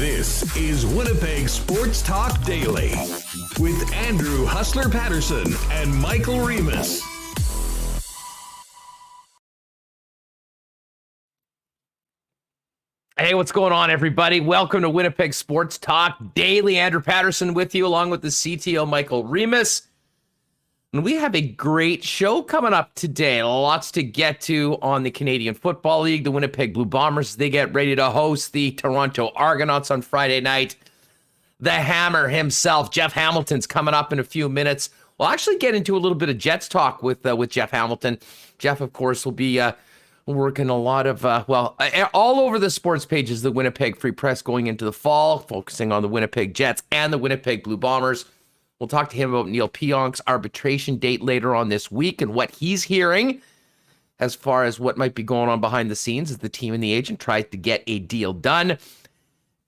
This is Winnipeg Sports Talk Daily with Andrew Hustler Paterson and Michael Remis. Hey, what's going on, everybody? Welcome to Winnipeg Sports Talk Daily. Andrew Paterson with you, along with the CTO, Michael Remis. And we have a great show coming up today. Lots to get to on the Canadian Football League. The Winnipeg Blue Bombers, they get ready to host the Toronto Argonauts on Friday night. The Hammer himself, Jeff Hamilton's coming up in a few minutes. We'll actually get into a little bit of Jets talk with Jeff Hamilton. Jeff, of course, will be working a lot of, all over the sports pages, the Winnipeg Free Press going into the fall, focusing on the Winnipeg Jets and the Winnipeg Blue Bombers. We'll talk to him about Neal Pionk's arbitration date later on this week and what he's hearing as far as what might be going on behind the scenes as the team and the agent tries to get a deal done.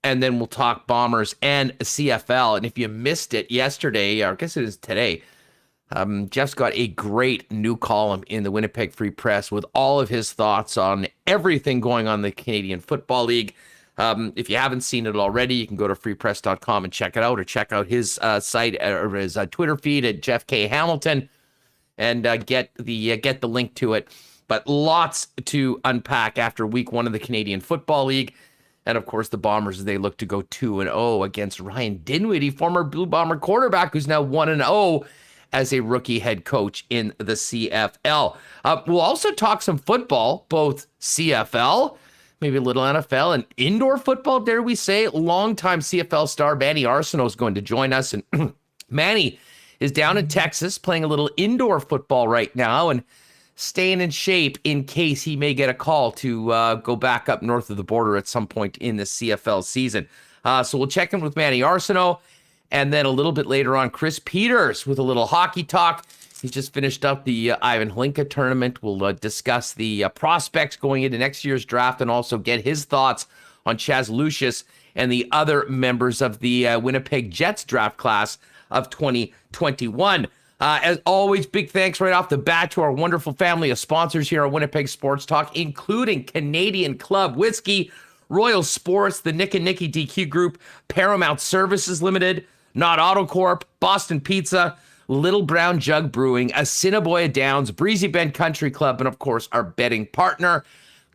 And then we'll talk Bombers and CFL. And if you missed it yesterday, or I guess it is today, Jeff's got a great new column in the Winnipeg Free Press with all of his thoughts on everything going on in the Canadian Football League. If you haven't seen it already, you can go to freepress.com and check it out, or check out his site or his Twitter feed at Jeff K. Hamilton and get the link to it. But lots to unpack after week one of the Canadian Football League. And of course, the Bombers, they look to go 2-0 against Ryan Dinwiddie, former Blue Bomber quarterback, who's now 1-0 as a rookie head coach in the CFL. We'll also talk some football, both CFL, maybe a little NFL, and indoor football, dare we say. Longtime CFL star Manny Arceneaux is going to join us. And Manny is down in Texas playing a little indoor football right now and staying in shape in case he may get a call to go back up north of the border at some point in the CFL season. So we'll check in with Manny Arceneaux. And then a little bit later on, Chris Peters with a little hockey talk. He just finished up the Ivan Hlinka tournament. We'll discuss the prospects going into next year's draft and also get his thoughts on Chaz Lucius and the other members of the Winnipeg Jets draft class of 2021. As always, big thanks right off the bat to our wonderful family of sponsors here on Winnipeg Sports Talk, including Canadian Club Whiskey, Royal Sports, the Nick and Nicky DQ Group, Paramount Services Limited, Not Autocorp, Boston Pizza, Little Brown Jug Brewing, Assiniboia Downs, Breezy Bend Country Club, and of course our betting partner,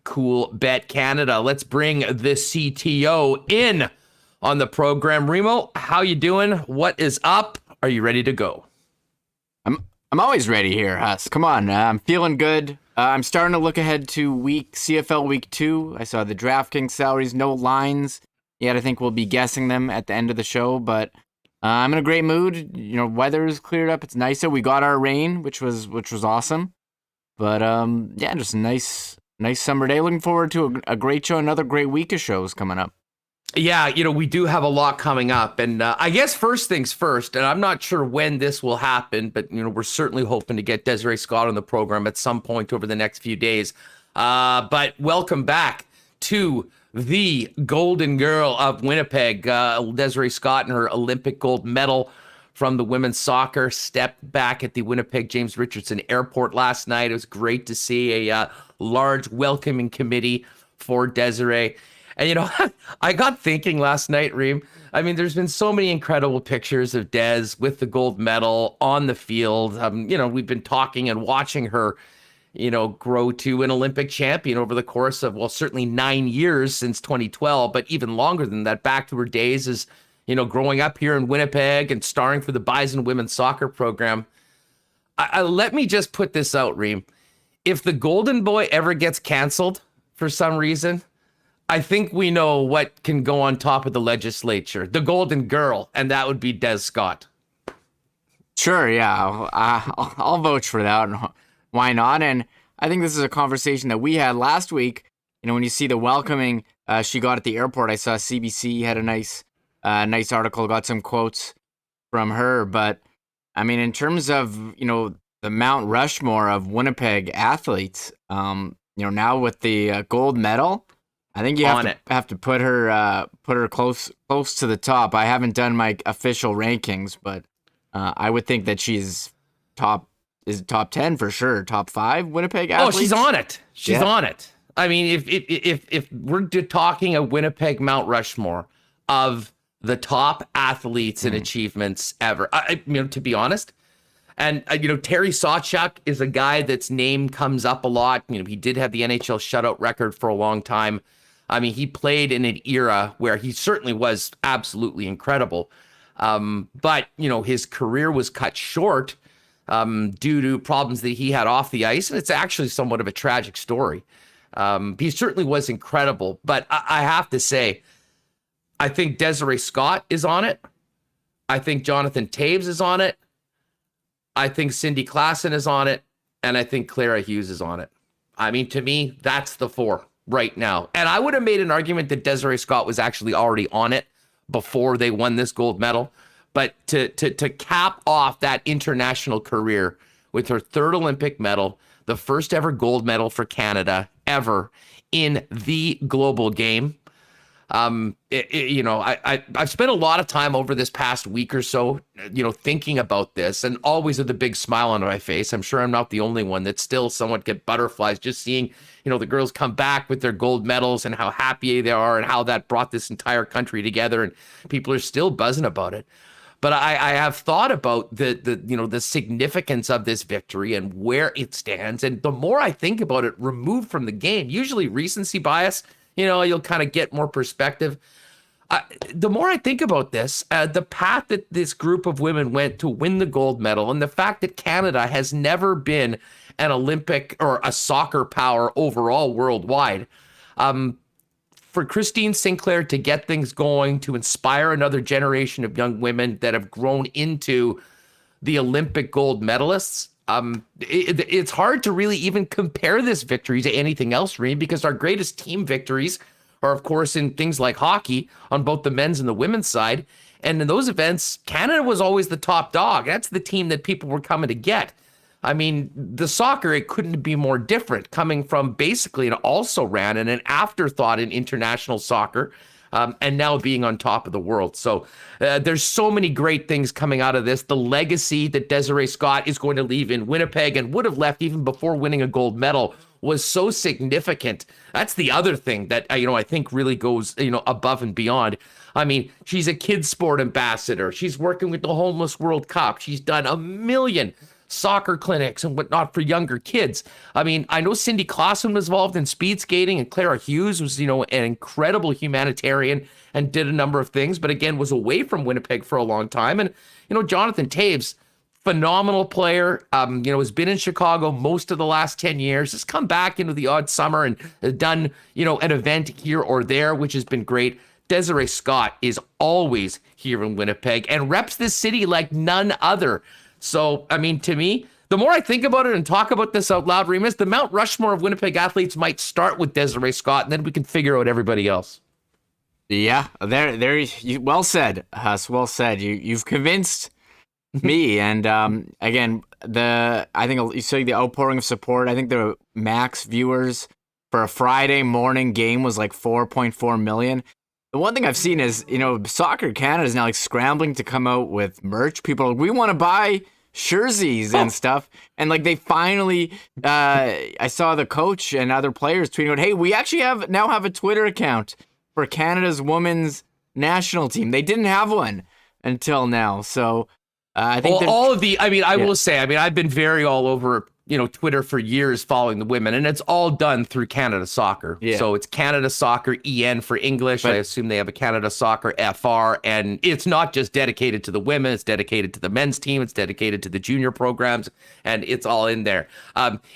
Cool Bet Canada. Let's bring the CTO in on the program. Remo, how you doing? What is up? Are you ready to go? I'm always ready here, Huss. Come on, I'm feeling good. I'm starting to look ahead to CFL week 2. I saw the DraftKings salaries, no lines yet. I think we'll be guessing them at the end of the show, but I'm in a great mood. You know, weather is cleared up. It's nicer. We got our rain, which was awesome. But yeah, just a nice summer day. Looking forward to a great show. Another great week of shows coming up. Yeah, you know, we do have a lot coming up. And I guess first things first, and I'm not sure when this will happen, but, you know, we're certainly hoping to get Desiree Scott on the program at some point over the next few days. But welcome back to the Golden Girl of Winnipeg. Desiree Scott and her Olympic gold medal from the women's soccer stepped back at the Winnipeg James Richardson Airport last night. It was great to see a large welcoming committee for Desiree. And, you know, I got thinking last night, Reem, I mean, there's been so many incredible pictures of Des with the gold medal on the field. You know, we've been talking and watching her, you know, grow to an Olympic champion over the course of, well, certainly 9 years since 2012, but even longer than that, back to her days as, you know, growing up here in Winnipeg and starring for the Bison women's soccer program. Let me just put this out, Reem. If the Golden Boy ever gets canceled for some reason, I think we know what can go on top of the legislature, the Golden Girl, and that would be Des Scott. Sure, yeah, I'll vote for that. Why not? And I think this is a conversation that we had last week. You know, when you see the welcoming she got at the airport, I saw CBC had a nice article, got some quotes from her. But I mean, in terms of, you know, the Mount Rushmore of Winnipeg athletes, you know, now with the gold medal, I think you have to put her close to the top. I haven't done my official rankings, but I would think that she's top 10 for sure, top 5 Winnipeg athletes. Oh, she's on it. She's on it. I mean, if we're talking a Winnipeg Mount Rushmore, of the top athletes and achievements ever. To be honest. And, Terry Sawchuk is a guy that's name comes up a lot. He did have the NHL shutout record for a long time. I mean, he played in an era where he certainly was absolutely incredible. But, his career was cut short due to problems that he had off the ice. And it's actually somewhat of a tragic story. He certainly was incredible. But I have to say, I think Desiree Scott is on it. I think Jonathan Toews is on it. I think Cindy Klassen is on it, and I think Clara Hughes is on it. I mean, to me, that's the four right now. And I would have made an argument that Desiree Scott was actually already on it before they won this gold medal. But to cap off that international career with her third Olympic medal, the first ever gold medal for Canada ever in the global game, I've spent a lot of time over this past week or so, thinking about this, and always with a big smile on my face. I'm sure I'm not the only one that still somewhat get butterflies just seeing, the girls come back with their gold medals and how happy they are and how that brought this entire country together, and people are still buzzing about it. But I have thought about the significance of this victory and where it stands. And the more I think about it removed from the game, usually recency bias, you'll kind of get more perspective. The more I think about this, the path that this group of women went to win the gold medal, and the fact that Canada has never been an Olympic or a soccer power overall worldwide, for Christine Sinclair to get things going, to inspire another generation of young women that have grown into the Olympic gold medalists, it's hard to really even compare this victory to anything else, Reem, because our greatest team victories are, of course, in things like hockey on both the men's and the women's side. And in those events, Canada was always the top dog. That's the team that people were coming to get. I mean, the soccer, it couldn't be more different, coming from basically an also-ran and an afterthought in international soccer, and now being on top of the world. So there's so many great things coming out of this. The legacy that Desiree Scott is going to leave in Winnipeg and would have left even before winning a gold medal was so significant. That's the other thing that, I think really goes, above and beyond. I mean, she's a kids sport ambassador. She's working with the Homeless World Cup. She's done 1 million soccer clinics and whatnot for younger kids. I mean, I know Cindy Klassen was involved in speed skating, and Clara Hughes was, an incredible humanitarian and did a number of things, but again, was away from Winnipeg for a long time. And, Jonathan Toews, phenomenal player, has been in Chicago most of the last 10 years, has come back into the odd summer and done, an event here or there, which has been great. Desiree Scott is always here in Winnipeg and reps this city like none other. So, I mean, to me, the more I think about it and talk about this out loud, Remis, the Mount Rushmore of Winnipeg athletes might start with Desiree Scott, and then we can figure out everybody else. Yeah, well said, Huss. Well said. You've convinced me. And again, I think you saw the outpouring of support. I think the max viewers for a Friday morning game was like 4.4 million. The one thing I've seen is, Soccer Canada is now like scrambling to come out with merch. People are like, we want to buy jerseys and stuff. And like they finally, I saw the coach and other players tweeting out, hey, we actually now have a Twitter account for Canada's women's national team. They didn't have one until now. So I think I will say, I've been very all over, Twitter for years following the women, and it's all done through Canada Soccer. Yeah. So it's Canada Soccer EN for English. I assume they have a Canada Soccer FR, and it's not just dedicated to the women, it's dedicated to the men's team, it's dedicated to the junior programs, and it's all in there.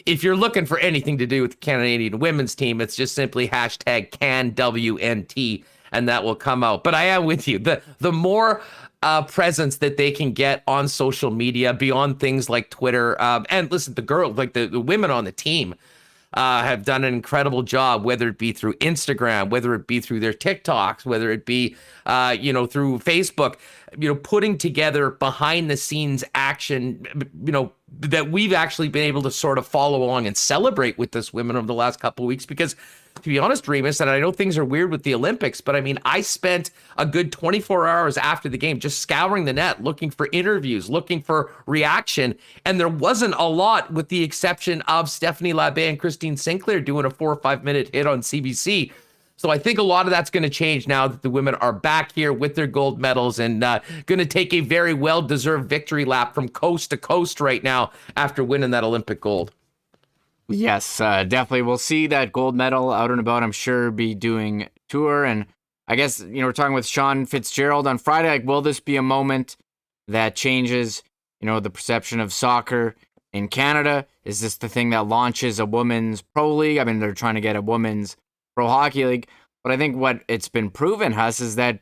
If you're looking for anything to do with the Canadian women's team, it's just simply hashtag CanWNT, and that will come out. But I am with you. The more presence that they can get on social media beyond things like Twitter. And listen, the women on the team have done an incredible job, whether it be through Instagram, whether it be through their TikToks, whether it be, through Facebook, putting together behind the scenes action, that we've actually been able to sort of follow along and celebrate with this women over the last couple of weeks. Because to be honest, Remis, and I know things are weird with the Olympics, but I spent a good 24 hours after the game just scouring the net, looking for interviews, looking for reaction. And there wasn't a lot, with the exception of Stephanie Labbé and Christine Sinclair doing a 4 or 5 minute hit on CBC. So I think a lot of that's going to change now that the women are back here with their gold medals and going to take a very well-deserved victory lap from coast to coast right now after winning that Olympic gold. Yes, definitely. We'll see that gold medal out and about, I'm sure, be doing tour. And I guess, we're talking with Sean Fitzgerald on Friday. Like, will this be a moment that changes, the perception of soccer in Canada? Is this the thing that launches a women's pro league? I mean, they're trying to get a women's pro hockey league. But I think what it's been proven, Huss, is that,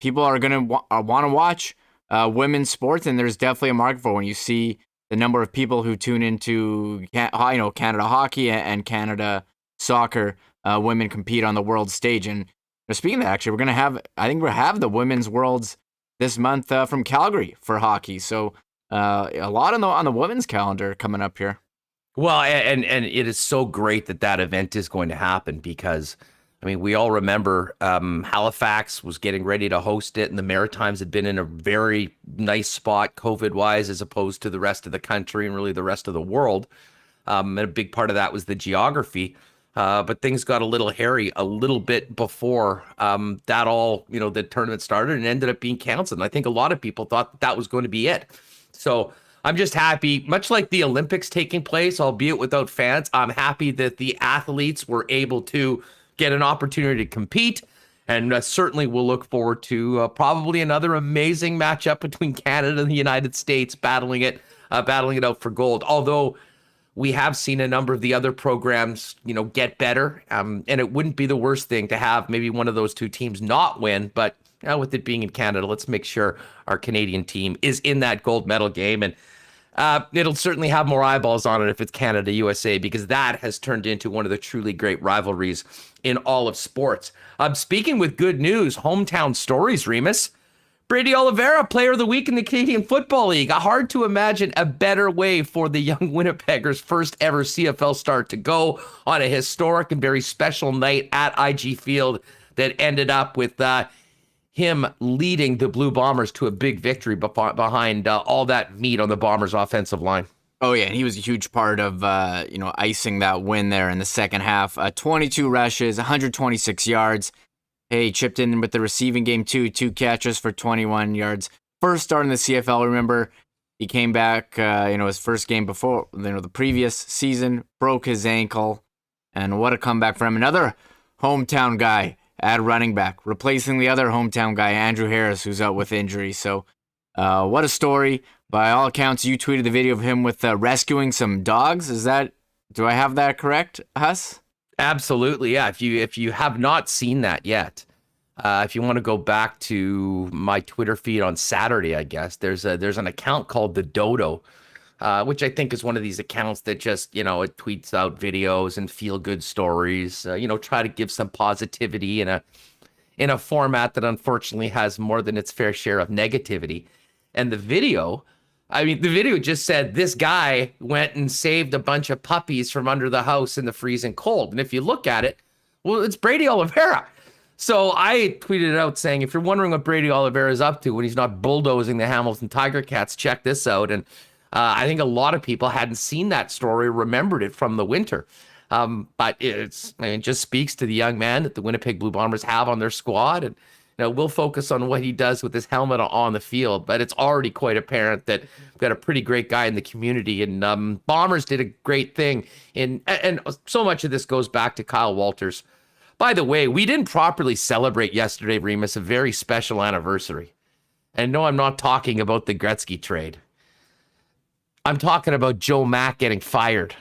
people are going to want to watch women's sports. And there's definitely a market for it when you see the number of people who tune into, Canada hockey and Canada soccer, women compete on the world stage. And speaking of that, actually, we're going to have the women's worlds this month from Calgary for hockey. So a lot on the women's calendar coming up here. Well, and it is so great that event is going to happen because, I mean, we all remember Halifax was getting ready to host it, and the Maritimes had been in a very nice spot COVID-wise as opposed to the rest of the country and really the rest of the world. And a big part of that was the geography. But things got a little hairy a little bit before that all, the tournament started and ended up being canceled. And I think a lot of people thought that was going to be it. So I'm just happy, much like the Olympics taking place, albeit without fans, I'm happy that the athletes were able to get an opportunity to compete. And certainly we'll look forward to probably another amazing matchup between Canada and the United States battling it out for gold. Although we have seen a number of the other programs, get better. And it wouldn't be the worst thing to have maybe one of those two teams not win. But with it being in Canada, let's make sure our Canadian team is in that gold medal game. And it'll certainly have more eyeballs on it if it's Canada-USA, because that has turned into one of the truly great rivalries in all of sports. Speaking with good news, hometown stories, Remis. Brady Oliveira, Player of the Week in the Canadian Football League. Hard to imagine a better way for the young Winnipeggers' first ever CFL start to go on a historic and very special night at IG Field that ended up with him leading the Blue Bombers to a big victory behind all that meat on the Bombers' offensive line. Oh, yeah, and he was a huge part of, icing that win there in the second half. 22 rushes, 126 yards. Hey, chipped in with the receiving game, too. 2 catches for 21 yards. First start in the CFL, remember, he came back, his first game before, the previous season, broke his ankle. And what a comeback for him. Another hometown guy at running back, replacing the other hometown guy, Andrew Harris, who's out with injury. So what a story. By all accounts, you tweeted the video of him with rescuing some dogs. Do I have that correct, Huss? Absolutely, yeah. If you have not seen that yet, if you want to go back to my Twitter feed on Saturday, I guess there's an account called The Dodo, which I think is one of these accounts that just, it tweets out videos and feel good stories, try to give some positivity in a format that unfortunately has more than its fair share of negativity. And the video just said this guy went and saved a bunch of puppies from under the house in the freezing cold. And if you look at it, well, it's Brady Oliveira. So I tweeted out saying, if you're wondering what Brady Oliveira is up to when he's not bulldozing the Hamilton Tiger Cats, check this out. And I think a lot of people hadn't seen that story, remembered it from the winter. But it just speaks to the young man that the Winnipeg Blue Bombers have on their squad. And we'll focus on what he does with his helmet on the field, but it's already quite apparent that we've got a pretty great guy in the community, and Bombers did a great thing. And so much of this goes back to Kyle Walters. By the way, we didn't properly celebrate yesterday, Remis, a very special anniversary. And no, I'm not talking about the Gretzky trade. I'm talking about Joe Mack getting fired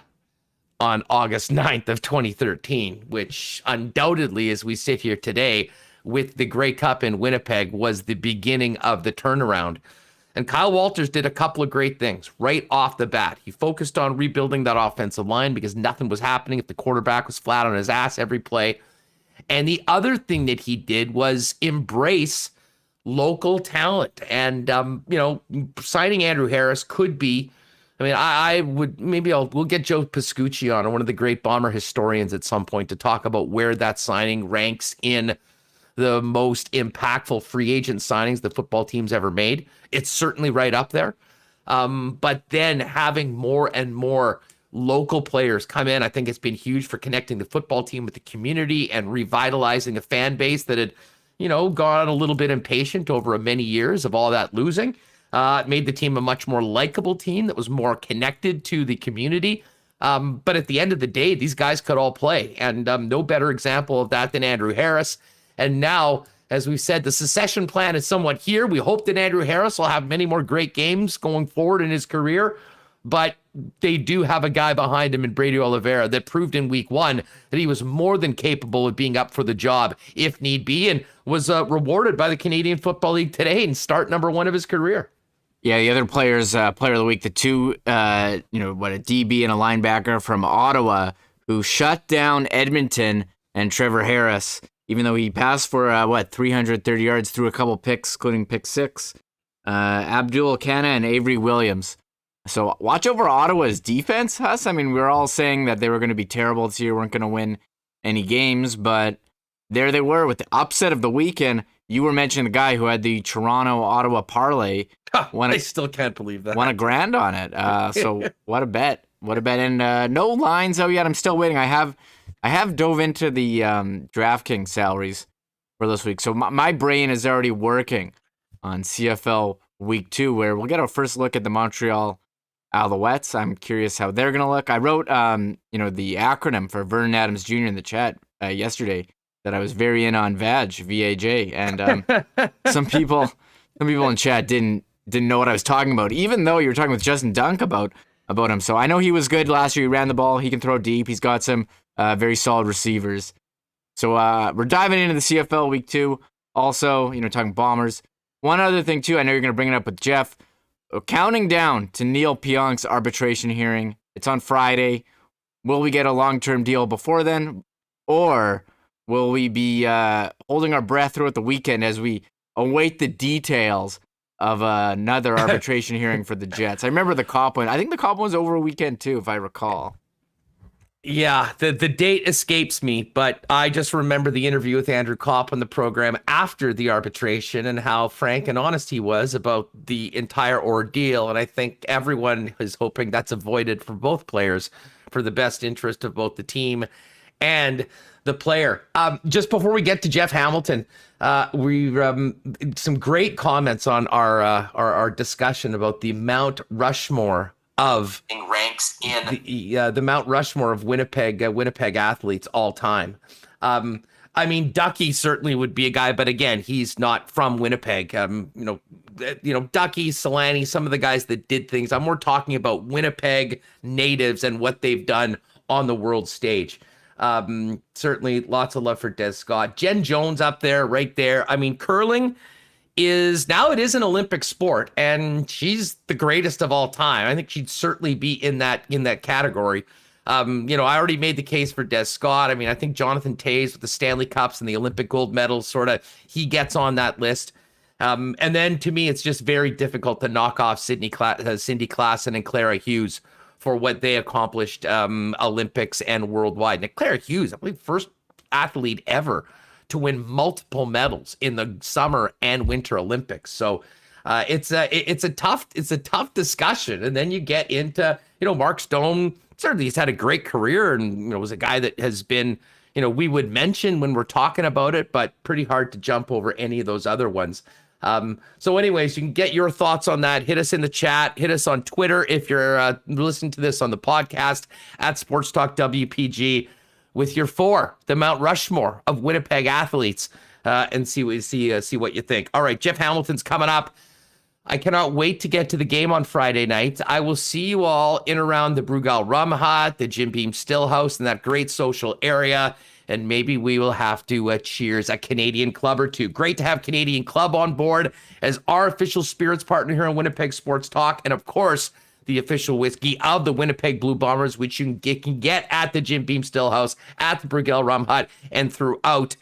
on August 9th of 2013, which undoubtedly, as we sit here today, with the Grey Cup in Winnipeg, was the beginning of the turnaround. And Kyle Walters did a couple of great things right off the bat. He focused on rebuilding that offensive line because nothing was happening if the quarterback was flat on his ass every play. And the other thing that he did was embrace local talent. And, signing Andrew Harris could be, we'll get Joe Pascucci on, one of the great Bomber historians at some point, to talk about where that signing ranks in the most impactful free agent signings the football team's ever made. It's certainly right up there. But then having more and more local players come in. I think it's been huge for connecting the football team with the community and revitalizing a fan base that had, gone a little bit impatient over many years of all that losing. It made the team a much more likable team that was more connected to the community. But at the end of the day, these guys could all play. And no better example of that than Andrew Harris. And now, as we said, the succession plan is somewhat here. We hope that Andrew Harris will have many more great games going forward in his career. But they do have a guy behind him in Brady Oliveira that proved in week 1 that he was more than capable of being up for the job if need be, and was rewarded by the Canadian Football League today and start number 1 of his career. Yeah, the other players, player of the week, the two, a DB and a linebacker from Ottawa who shut down Edmonton and Trevor Harris, even though he passed for, 330 yards, threw a couple picks, including pick 6. Abdul Kana and Avery Williams. So watch over Ottawa's defense, Huss. I mean, we were all saying that they were going to be terrible this year, weren't going to win any games, but there they were with the upset of the weekend. You were mentioning the guy who had the Toronto-Ottawa parlay. I still can't believe that. Won $1,000 on it. So what a bet. What a bet. And no lines out yet. I'm still waiting. I have dove into the DraftKings salaries for this week. So my brain is already working on CFL week 2, where we'll get our first look at the Montreal Alouettes. I'm curious how they're going to look. I wrote, the acronym for Vernon Adams Jr. in the chat yesterday that I was very in on VAJ. And some people in chat didn't know what I was talking about, even though you were talking with Justin Dunk about him. So I know he was good last year. He ran the ball. He can throw deep. He's got some very solid receivers. So we're diving into the CFL week 2. Also, talking Bombers. One other thing, too, I know you're going to bring it up with Jeff. Counting down to Neal Pionk's arbitration hearing. It's on Friday. Will we get a long-term deal before then? Or will we be holding our breath throughout the weekend as we await the details of another arbitration hearing for the Jets? I remember the Copp one. I think the Copp one was over a weekend, too, if I recall. Yeah, the date escapes me, but I just remember the interview with Andrew Kopp on the program after the arbitration and how frank and honest he was about the entire ordeal. And I think everyone is hoping that's avoided for both players for the best interest of both the team and the player. Just before we get to Jeff Hamilton, we some great comments on our discussion about the Mount Rushmore of ranks in the Mount Rushmore of Winnipeg athletes all time. I mean, Ducky certainly would be a guy, but again, he's not from Winnipeg. Ducky, Solani, some of the guys that did things. I'm more talking about Winnipeg natives and what they've done on the world stage. Certainly lots of love for Des Scott. Jen Jones up there, right there. I mean, curling is an Olympic sport, and she's the greatest of all time. I think she'd certainly be in that category. I already made the case for Des Scott. I mean, I think Jonathan Toews with the Stanley Cups and the Olympic gold medals, he gets on that list. And then to me, it's just very difficult to knock off Cindy Klassen and Clara Hughes for what they accomplished Olympics and worldwide. Now, Clara Hughes, I believe, first athlete ever to win multiple medals in the summer and winter Olympics. So it's a tough discussion. And then you get into, Mark Stone. Certainly he's had a great career and, was a guy that has been, we would mention when we're talking about it, but pretty hard to jump over any of those other ones. So anyways, you can get your thoughts on that. Hit us in the chat, hit us on Twitter. If you're listening to this on the podcast at Sports Talk WPG, with your the Mount Rushmore of Winnipeg athletes, and see what you think. All right, Jeff Hamilton's coming up. I cannot wait to get to the game on Friday night. I will see you all in around the Brugal Rum Hut, the Jim Beam Stillhouse, and that great social area. And maybe we will have to cheers a Canadian Club or two. Great to have Canadian Club on board as our official spirits partner here on Winnipeg Sports Talk. And of course, the official whiskey of the Winnipeg Blue Bombers, which you can get at the Jim Beam Stillhouse, at the Brugal Rum Hut, and throughout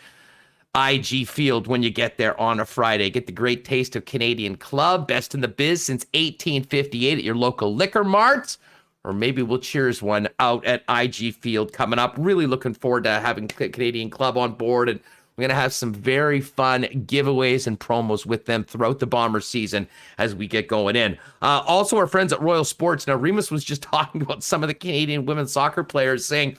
IG Field when you get there on a Friday. Get the great taste of Canadian Club, best in the biz since 1858 at your local liquor marts. Or maybe we'll cheers one out at IG Field coming up. Really looking forward to having Canadian Club on board and We're going to have some very fun giveaways and promos with them throughout the Bombers season as we get going in. Also, our friends at Royal Sports. Now, Remis was just talking about some of the Canadian women's soccer players saying,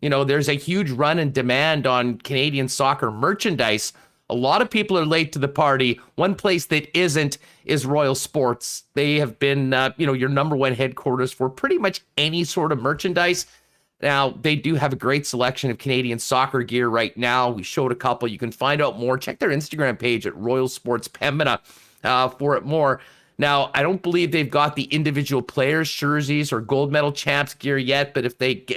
there's a huge run in demand on Canadian soccer merchandise. A lot of people are late to the party. One place that isn't is Royal Sports. They have been, your number one headquarters for pretty much any sort of merchandise. Now, they do have a great selection of Canadian soccer gear right now. We showed a couple. You can find out more. Check their Instagram page at Royal Sports Pembina for it more. Now, I don't believe they've got the individual players' jerseys or gold medal champs gear yet, but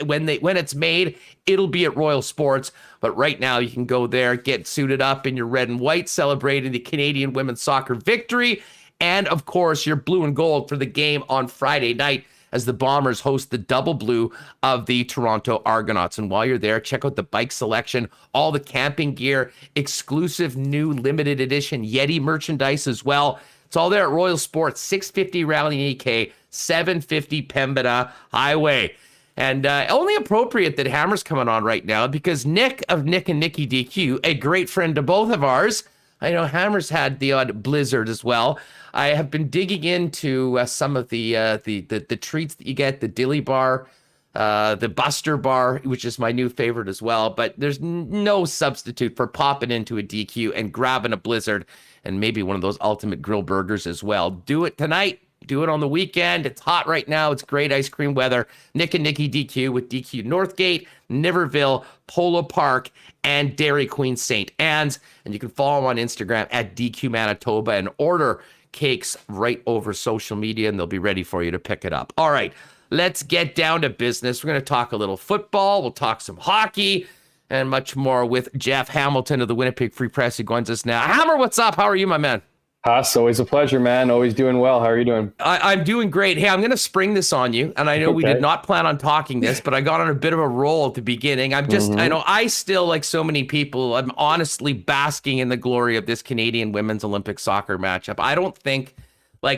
when it's made, it'll be at Royal Sports. But right now, you can go there, get suited up in your red and white, celebrating the Canadian women's soccer victory, and of course, your blue and gold for the game on Friday night as the Bombers host the double blue of the Toronto Argonauts. And while you're there, check out the bike selection, all the camping gear, exclusive new limited edition Yeti merchandise as well. It's all there at Royal Sports, 650 Rally EK, 750 Pembina Highway. And only appropriate that Hammer's coming on right now because Nick of Nick and Nikki DQ, a great friend to both of ours. I know Hammer's had the odd blizzard as well. I have been digging into some of the treats that you get, the Dilly Bar, the Buster Bar, which is my new favorite as well. But there's no substitute for popping into a DQ and grabbing a blizzard and maybe one of those ultimate grill burgers as well. Do it tonight. Do it on the weekend. It's hot right now. It's great ice cream weather. Nick and Nikki DQ with DQ Northgate, Niverville, Polo Park, and Dairy Queen St. Anne's. And you can follow them on Instagram at DQ Manitoba and order cakes right over social media, and they'll be ready for you to pick it up. All right, let's get down to business. We're going to talk a little football. We'll talk some hockey and much more with Jeff Hamilton of the Winnipeg Free Press, who joins us now. Hammer, what's up? How are you, my man? Huss, always a pleasure, man. Always doing well. How are you doing? I'm doing great. Hey, I'm going to spring this on you, and I know we did not plan on talking this, but I got on a bit of a roll at the beginning. I know I still, like so many people, I'm honestly basking in the glory of this Canadian women's Olympic soccer matchup. I don't think,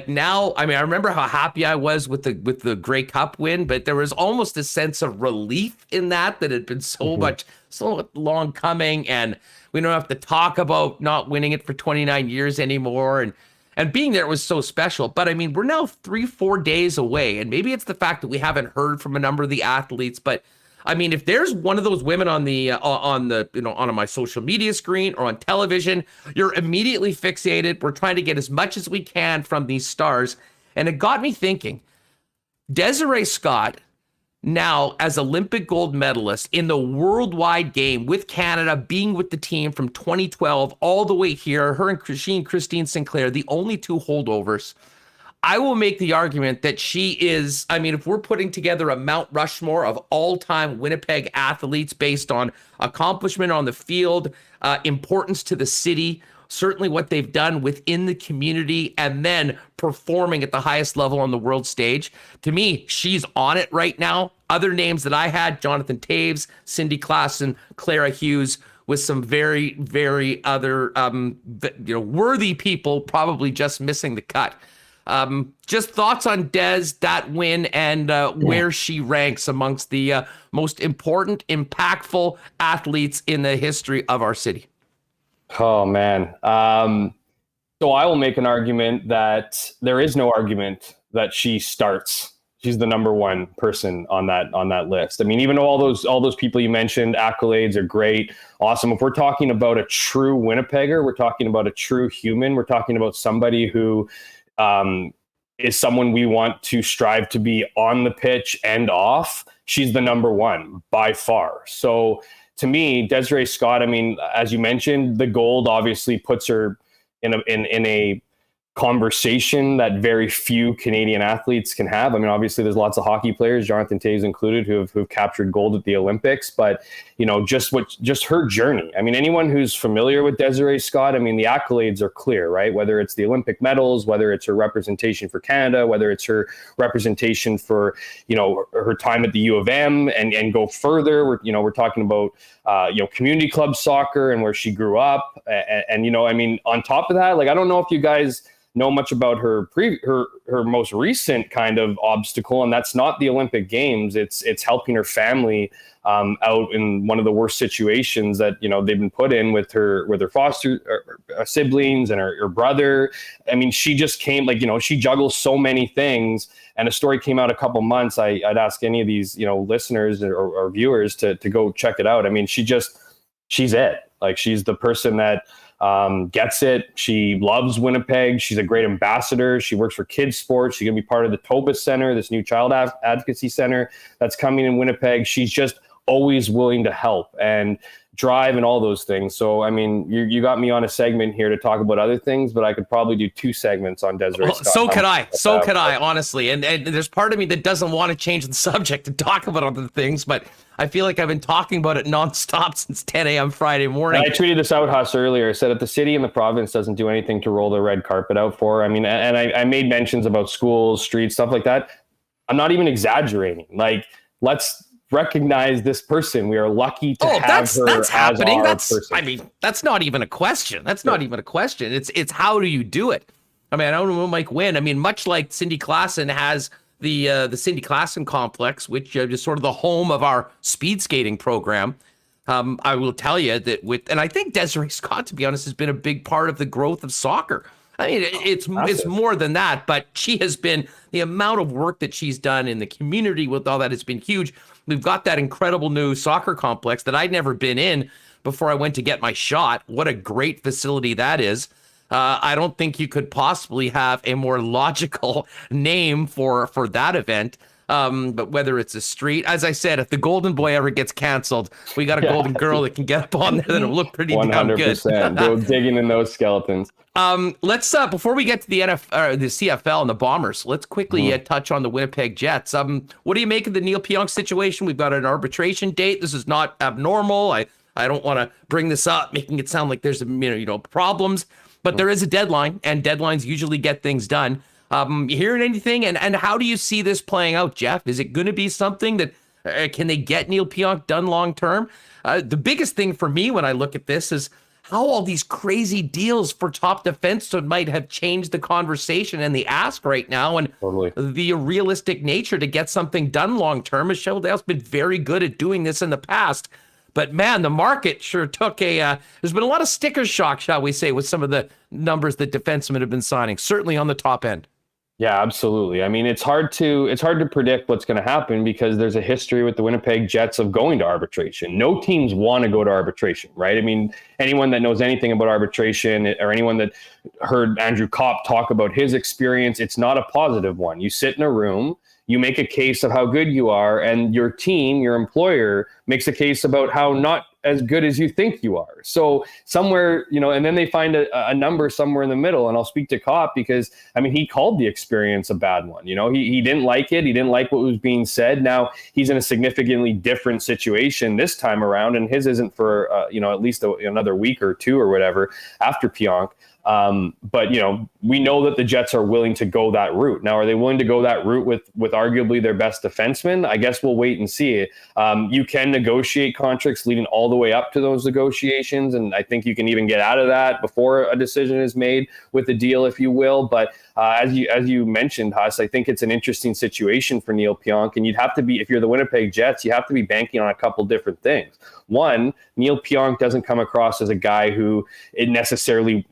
now, I remember how happy I was with the Grey Cup win, but there was almost a sense of relief in that had been so long coming, and we don't have to talk about not winning it for 29 years anymore. And being there was so special. But we're now 3-4 days away. And maybe it's the fact that we haven't heard from a number of the athletes. But if there's one of those women on my social media screen or on television, you're immediately fixated. We're trying to get as much as we can from these stars. And it got me thinking, Desiree Scott, now as Olympic gold medalist in the worldwide game with Canada, being with the team from 2012 all the way here, she and Christine Sinclair, the only two holdovers. I will make the argument that she is, if we're putting together a Mount Rushmore of all-time Winnipeg athletes based on accomplishment on the field, importance to the city, certainly what they've done within the community, and then performing at the highest level on the world stage. To me, she's on it right now. Other names that I had, Jonathan Taves, Cindy Klassen, Clara Hughes, with some very, very other worthy people probably just missing the cut. Just thoughts on Des, that win, and where she ranks amongst the most important, impactful athletes in the history of our city. Oh, man. So I will make an argument that there is no argument that she starts. She's the number one person on that list. Even though all those people you mentioned, accolades are great, awesome. If we're talking about a true Winnipegger, we're talking about a true human. We're talking about somebody who is someone we want to strive to be on the pitch and off. She's the number one by far. So to me, Desiree Scott, as you mentioned, the gold obviously puts her in a conversation that very few Canadian athletes can have. Obviously there's lots of hockey players, Jonathan Taves included, who've captured gold at the Olympics, but just her journey. Anyone who's familiar with Desiree Scott, the accolades are clear, right? Whether it's the Olympic medals, whether it's her representation for Canada, whether it's her representation for, her time at the U of M and go further. We're talking about, community club soccer and where she grew up. And on top of that, I don't know if you guys know much about her most recent kind of obstacle, and that's not the Olympic Games. It's helping her family out in one of the worst situations that they've been put in with her foster siblings and her brother. I mean, she just came she juggles so many things. And a story came out a couple months. I'd ask any of these listeners or viewers to go check it out. I mean, she's it. Like, she's the person that gets it. She loves Winnipeg. She's a great ambassador. She works for kids sports. She's going to be part of the Tobis Center, this new child advocacy center that's coming in Winnipeg. She's just always willing to help and drive and all those things. So, I mean, you got me on a segment here to talk about other things, but I could probably do 2 segments on Desiree Scott. So could I, honestly. And there's part of me that doesn't want to change the subject and talk about other things, but I feel like I've been talking about it nonstop since 10 a.m. Friday morning. I tweeted this out, Huss, earlier. I said, if the city and the province doesn't do anything to roll the red carpet out for, I mean, and I made mentions about schools, streets, stuff like that. I'm not even exaggerating. Like, let's recognize this person. We are lucky to have her that's happening. as our person. I mean, that's not even a question. Not even a question. It's how do you do it? I mean, I don't know, Mike Wynn. I mean, much like Cindy Klassen has the Cindy Klassen complex, which is sort of the home of our speed skating program. I will tell you that and I think Desiree Scott, to be honest, has been a big part of the growth of soccer. I mean, it's more than that, but she has been, the amount of work that she's done in the community with all that has been huge. We've got that incredible new soccer complex that I'd never been in before I went to get my shot. What a great facility that is. I don't think you could possibly have a more logical name for that event. But whether it's a street, as I said, if the Golden Boy ever gets canceled, we got a Golden Girl that can get up on there that'll look pretty damn good. 100%. Go digging in those skeletons. Let's before we get to the the CFL and the Bombers, let's quickly touch on the Winnipeg Jets. What do you make of the Neal Pionk situation? We've got an arbitration date. This is not abnormal. I don't want to bring this up, making it sound like there's problems, but there is a deadline, and deadlines usually get things done. You hearing anything? And how do you see this playing out, Jeff? Is it going to be something that can they get Neal Pionk done long term? The biggest thing for me when I look at this is how all these crazy deals for top defensemen might have changed the conversation and the ask right now, and the realistic nature to get something done long term. Michelle Dale's been very good at doing this in the past. But man, the market sure took there's been a lot of sticker shock, shall we say, with some of the numbers that defensemen have been signing, certainly on the top end. Yeah, absolutely. I mean, it's hard to predict what's going to happen because there's a history with the Winnipeg Jets of going to arbitration. No teams want to go to arbitration, right? I mean, anyone that knows anything about arbitration or anyone that heard Andrew Kopp talk about his experience, it's not a positive one. You sit in a room, you make a case of how good you are, and your team, your employer, makes a case about how not as good as you think you are. So somewhere, and then they find a number somewhere in the middle. And I'll speak to Kopp because, I mean, he called the experience a bad one. He didn't like it. He didn't like what was being said. Now he's in a significantly different situation this time around, and his isn't for, at least another week or two or whatever after Pionk. But we know that the Jets are willing to go that route. Now, are they willing to go that route with arguably their best defenseman? I guess we'll wait and see. You can negotiate contracts leading all the way up to those negotiations, and I think you can even get out of that before a decision is made with the deal, if you will. But as you mentioned, Huss, I think it's an interesting situation for Neal Pionk, and you'd have to be, if you're the Winnipeg Jets, you have to be banking on a couple different things. One, Neal Pionk doesn't come across as a guy who it necessarily,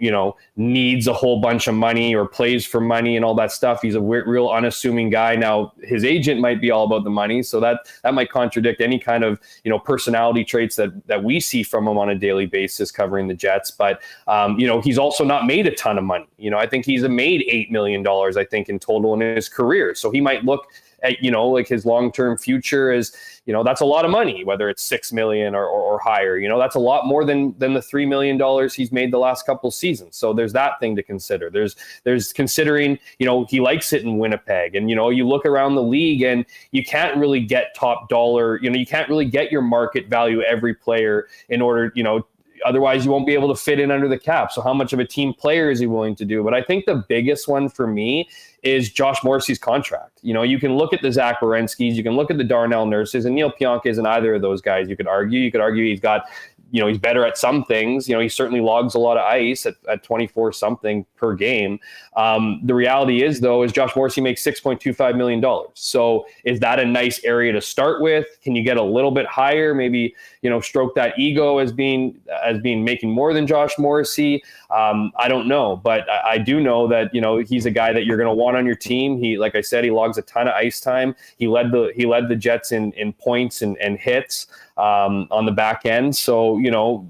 needs a whole bunch of money or plays for money and all that stuff. He's a real unassuming guy. Now, his agent might be all about the money, so that might contradict any kind of, personality traits that we see from him on a daily basis covering the Jets. But, he's also not made a ton of money. I think he's made $8 million, I think, in total in his career. So he might look at, like his long-term future is, that's a lot of money, whether it's $6 million or higher. That's a lot more than the $3 million he's made the last couple seasons. So there's that thing to consider. There's considering, he likes it in Winnipeg, and, you look around the league and you can't really get top dollar, you can't really get your market value every player in order, otherwise you won't be able to fit in under the cap. So how much of a team player is he willing to do? But I think the biggest one for me is Josh Morrissey's contract. You can look at the Zach Werenskis, you can look at the Darnell Nurses, and Neal Pionk isn't either of those guys. You could argue he's got he's better at some things. He certainly logs a lot of ice at 24 something per game. The reality is, though, is Josh Morrissey makes $6.25 million. So is that a nice area to start with? Can you get a little bit higher? Maybe, stroke that ego as being making more than Josh Morrissey. I don't know, but I do know that, he's a guy that you're going to want on your team. He, like I said, he logs a ton of ice time. He led the Jets in points and hits on the back end. So,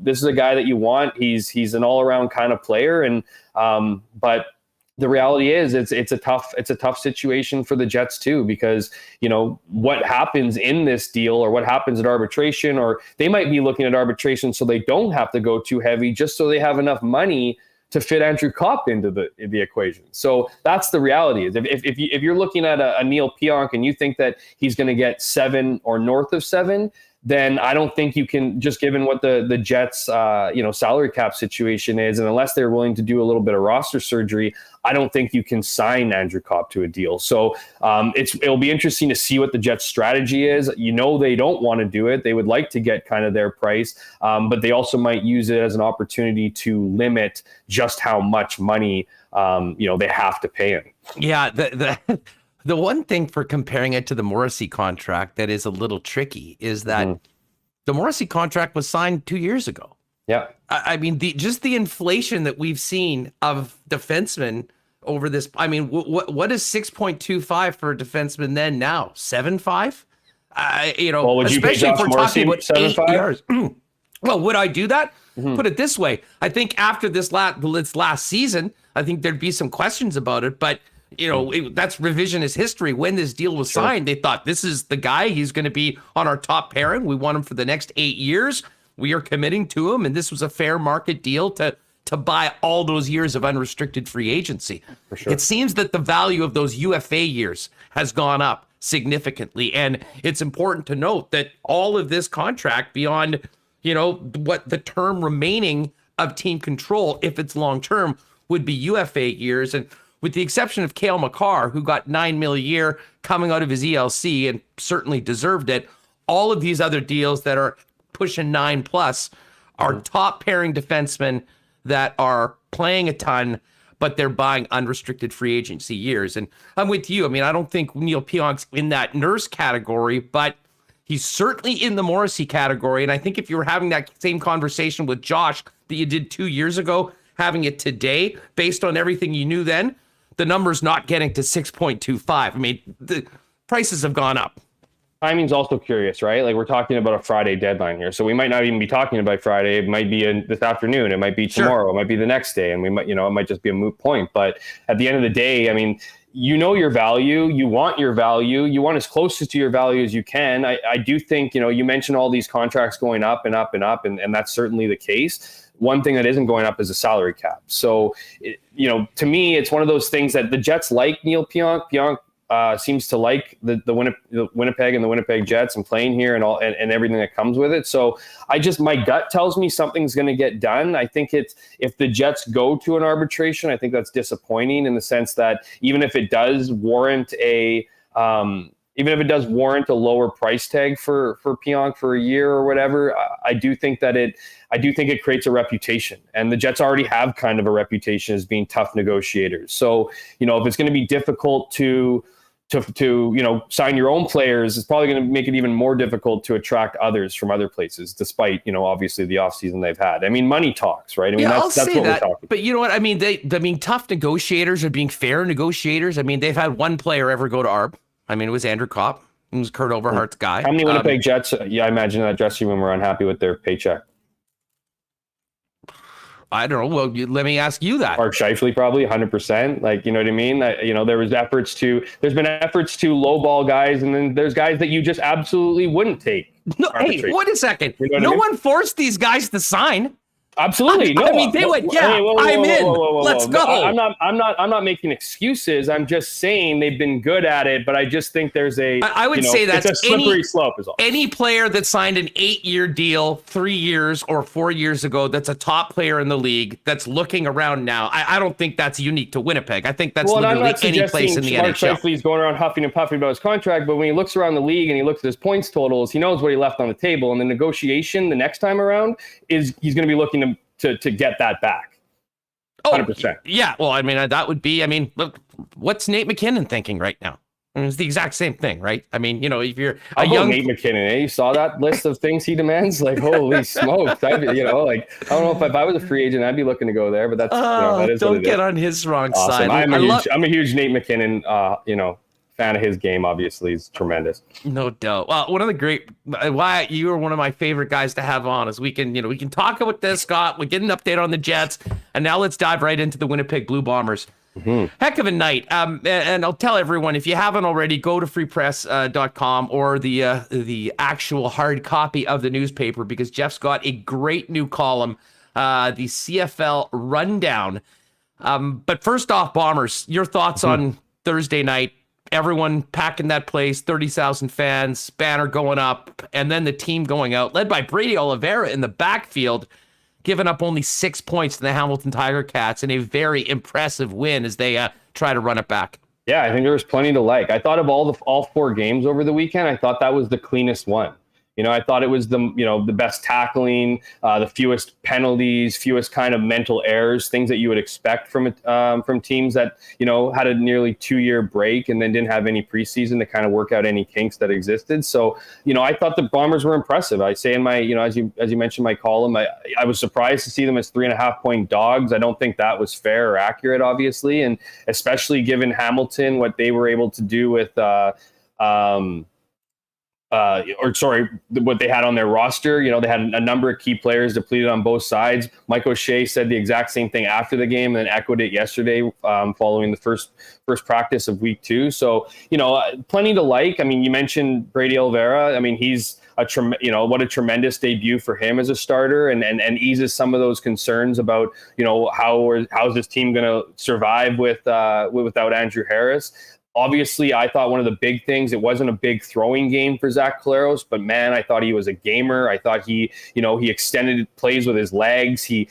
this is a guy that you want. He's an all around kind of player. And, but the reality is it's a tough situation for the Jets too, because, what happens in this deal or what happens at arbitration, or they might be looking at arbitration so they don't have to go too heavy, just so they have enough money to fit Andrew Kopp into the equation. So that's the reality. Is if you're looking at a Neal Pionk and you think that he's going to get 7 or north of 7, then I don't think you can, just given what the Jets salary cap situation is, and unless they're willing to do a little bit of roster surgery, I don't think you can sign Andrew Kopp to a deal. So it'll be interesting to see what the Jets' strategy is. They don't want to do it. They would like to get kind of their price, but they also might use it as an opportunity to limit just how much money they have to pay him. Yeah, the one thing for comparing it to the Morrissey contract that is a little tricky is that the Morrissey contract was signed 2 years ago. Yeah. I mean, the inflation that we've seen of defensemen over this. I mean, what is 6.25 for a defenseman then now? 7.5? Well, would you pay Josh Morrissey 7.5? 8 years. Well, would I do that? Put it this way. I think after this last season, I think there'd be some questions about it, but that's revisionist history. When this deal was signed, they thought this is the guy. He's going to be on our top pairing. We want him for the next 8 years. We are committing to him, and this was a fair market deal to buy all those years of unrestricted free agency. For sure. It seems that the value of those UFA years has gone up significantly, and it's important to note that all of this contract beyond, what the term remaining of team control, if it's long term, would be UFA years. And with the exception of Cale Makar, who got $9 million a year coming out of his ELC and certainly deserved it, all of these other deals that are pushing 9+ are top pairing defensemen that are playing a ton, but they're buying unrestricted free agency years. And I'm with you. I mean, I don't think Neal Pionk's in that Nurse category, but he's certainly in the Morrissey category. And I think if you were having that same conversation with Josh that you did 2 years ago, having it today, based on everything you knew then, the number's not getting to 6.25. I mean, the prices have gone up. Timing's also curious, right? Like, we're talking about a Friday deadline here, so we might not even be talking about Friday. It might be this afternoon. It might be tomorrow. It might be the next day, and we might, it might just be a moot point. But at the end of the day, I mean, your value. You want your value. You want as close to your value as you can. I do think, you mentioned all these contracts going up and up and up, and that's certainly the case. One thing that isn't going up is the salary cap. So, to me, it's one of those things that the Jets like Neal Pionk. Pionk seems to like the Winnipeg and the Winnipeg Jets and playing here and everything that comes with it. So my gut tells me something's going to get done. I think if the Jets go to an arbitration, I think that's disappointing in the sense that even if it does warrant a lower price tag for Pionk for a year or whatever, I do think it creates a reputation, and the Jets already have kind of a reputation as being tough negotiators. So, if it's going to be difficult to sign your own players, it's probably going to make it even more difficult to attract others from other places, despite, obviously the offseason they've had. I mean, money talks, right? I mean, that's what we're talking about. But you know what? I mean, tough negotiators are being fair negotiators. I mean, they've had one player ever go to ARB. I mean, it was Andrew Kopp. It was Kurt Overhart's guy. How many Winnipeg Jets, I imagine that dressing room were unhappy with their paycheck? I don't know. Well, let me ask you that. Mark Scheifele, probably 100%. Like, you know what I mean? There's been efforts to lowball guys, and then there's guys that you just absolutely wouldn't take. No, hey, wait a second. No one forced these guys to sign. Absolutely. No, I mean, they went, yeah, I'm in. Let's go. No, I'm not making excuses. I'm just saying they've been good at it, but I just think there's I would say that's it's a slippery slope is all. Any player that signed an 8-year deal 3 years or 4 years ago that's a top player in the league that's looking around now, I don't think that's unique to Winnipeg. I think that's literally any place in the Mark NHL. Scheifele's going around huffing and puffing about his contract, but when he looks around the league and he looks at his points totals, he knows what he left on the table. And the negotiation the next time around is he's going to be looking to get that back. 100%. Yeah. Well, I mean, that would be, look, what's Nate McKinnon thinking right now? I mean, it's the exact same thing, right? I mean, if you're a young Nate McKinnon, you saw that list of things he demands? Like, holy smokes. I don't know if I was a free agent, I'd be looking to go there, but that's, that is don't get on his wrong awesome. side. I'm a huge Nate McKinnon, fan of his game. Obviously, he's tremendous. No doubt. Well, one of the great, why you are one of my favorite guys to have on is we can talk about this, Scott. We get an update on the Jets, and now let's dive right into the Winnipeg Blue Bombers. Mm-hmm. Heck of a night. And I'll tell everyone, if you haven't already, go to freepress.com or the actual hard copy of the newspaper, because Jeff's got a great new column, the CFL rundown. But first off, Bombers, your thoughts on Thursday night? Everyone packing that place, 30,000 fans, banner going up, and then the team going out, led by Brady Oliveira in the backfield, giving up only 6 points to the Hamilton Tiger Cats in a very impressive win as they try to run it back. Yeah, I think there was plenty to like. I thought of all 4 games over the weekend, I thought that was the cleanest one. I thought it was the best tackling, the fewest penalties, fewest kind of mental errors, things that you would expect from teams that, had a nearly 2-year break and then didn't have any preseason to kind of work out any kinks that existed. So, I thought the Bombers were impressive. I say in my, as you mentioned my column, I was surprised to see them as 3.5-point dogs. I don't think that was fair or accurate, obviously. And especially given Hamilton, what they were able to do with, what they had on their roster. They had a number of key players depleted on both sides. Mike O'Shea said the exact same thing after the game and then echoed it yesterday following the first practice of week 2. So, plenty to like. I mean, you mentioned Brady Oliveira. I mean, he's what a tremendous debut for him as a starter and eases some of those concerns about, how's this team going to survive without Andrew Harris. Obviously, I thought one of the big things, it wasn't a big throwing game for Zach Collaros, but man, I thought he was a gamer. I thought he extended plays with his legs. He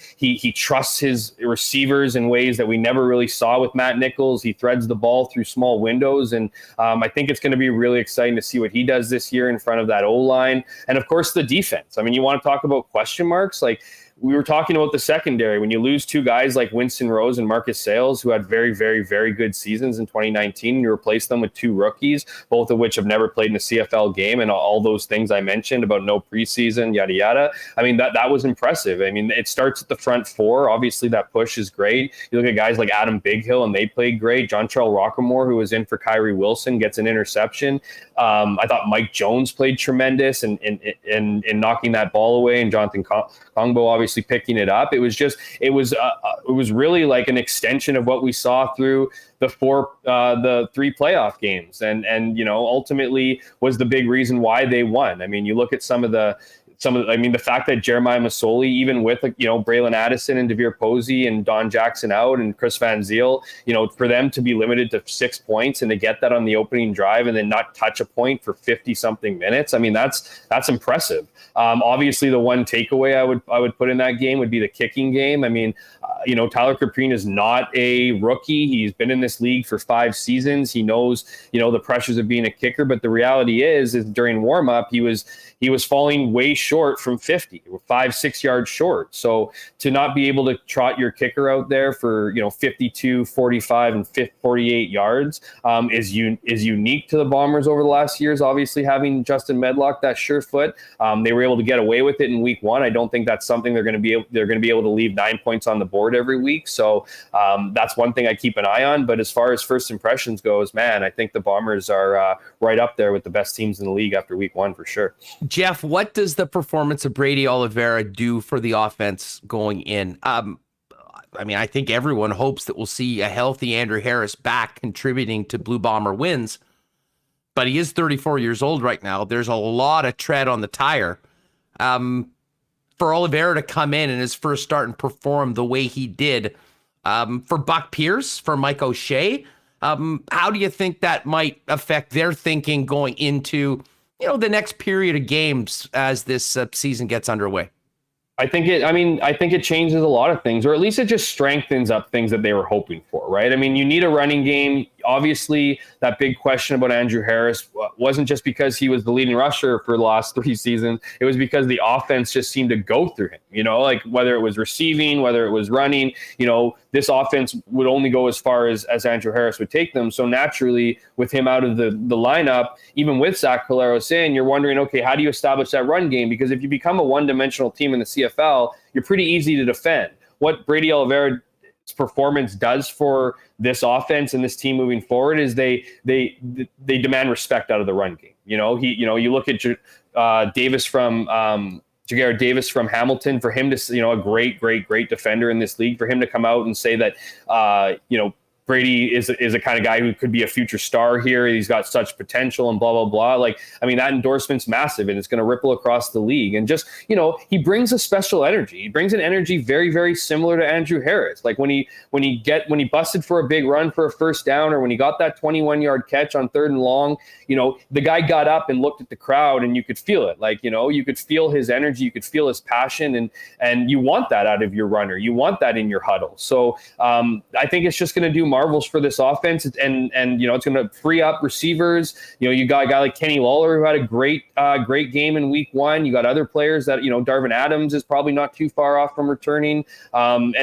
trusts his receivers in ways that we never really saw with Matt Nichols. He threads the ball through small windows, and I think it's going to be really exciting to see what he does this year in front of that O-line. And of course, the defense. I mean, you want to talk about question marks? Like, we were talking about the secondary. When you lose 2 guys like Winston Rose and Marcus Sayles, who had very, very, very good seasons in 2019, you replace them with 2 rookies, both of which have never played in a CFL game, and all those things I mentioned about no preseason, yada, yada. I mean, that was impressive. I mean, it starts at the front 4. Obviously, that push is great. You look at guys like Adam Bighill, and they played great. John Charles Rockamore, who was in for Kyrie Wilson, gets an interception. I thought Mike Jones played tremendous in knocking that ball away, and Jonathan Kongbo obviously picking it up. It was really like an extension of what we saw through the 3 playoff games, and ultimately was the big reason why they won. I mean, you look at the fact that Jeremiah Masoli, even with Braylon Addison and Devere Posey and Don Jackson out and Chris Van Zyl, for them to be limited to 6 points and to get that on the opening drive and then not touch a point for 50 something minutes. I mean, that's impressive. Obviously, the one takeaway I would put in that game would be the kicking game. I mean, Tyler Caprine is not a rookie. He's been in this league for 5 seasons. He knows, the pressures of being a kicker. But the reality is during warm-up, he was falling way short from 50, 5-6 yards short. So to not be able to trot your kicker out there for 52, 45, and 48 yards is unique to the Bombers over the last years. Obviously, having Justin Medlock, that sure foot, they were able to get away with it in week 1. I don't think that's something they're going to be able to leave 9 points on the board every week. So that's one thing I keep an eye on. But as far as first impressions goes, man, I think the Bombers are right up there with the best teams in the league after week 1 for sure. Jeff, what does the performance of Brady Oliveira do for the offense going in? I think everyone hopes that we'll see a healthy Andrew Harris back contributing to Blue Bomber wins, but he is 34 years old right now. There's a lot of tread on the tire. for Oliveira to come in his first start and perform the way he did. For Buck Pierce, for Mike O'Shea, how do you think that might affect their thinking going into, the next period of games as this season gets underway? I think it changes a lot of things, or at least it just strengthens up things that they were hoping for, right? I mean, you need a running game. Obviously, that big question about Andrew Harris wasn't just because he was the leading rusher for the last 3 seasons. It was because the offense just seemed to go through him, like whether it was receiving, whether it was running, this offense would only go as far as Andrew Harris would take them. So naturally, with him out of the lineup, even with Zach Collaros in, you're wondering, okay, how do you establish that run game? Because if you become a one-dimensional team in the CFL, you're pretty easy to defend. What Brady Oliveira's performance does for this offense and this team moving forward is they demand respect out of the run game. You look at Davis from Jagger Davis from Hamilton, for him to, a great defender in this league, for him to come out and say that, Brady is a kind of guy who could be a future star here. He's got such potential and blah, blah, blah. That endorsement's massive, and it's going to ripple across the league. And just, he brings a special energy. He brings an energy very, very similar to Andrew Harris. Like when he busted for a big run for a first down, or when he got that 21-yard catch on 3rd and long, the guy got up and looked at the crowd, and you could feel it. You could feel his energy, you could feel his passion, and you want that out of your runner. You want that in your huddle. So I think it's just going to do marvels for this offense, and it's going to free up receivers. You got a guy like Kenny Lawler who had a great game in week 1. You got other players that Darvin Adams is probably not too far off from returning, and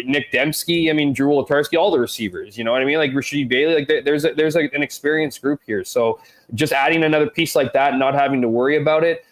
Nick Dembski, Drew Wolitarsky, all the receivers. You know what I mean? Like Rashid Bailey. There's an experienced group here. So just adding another piece like that and not having to worry about it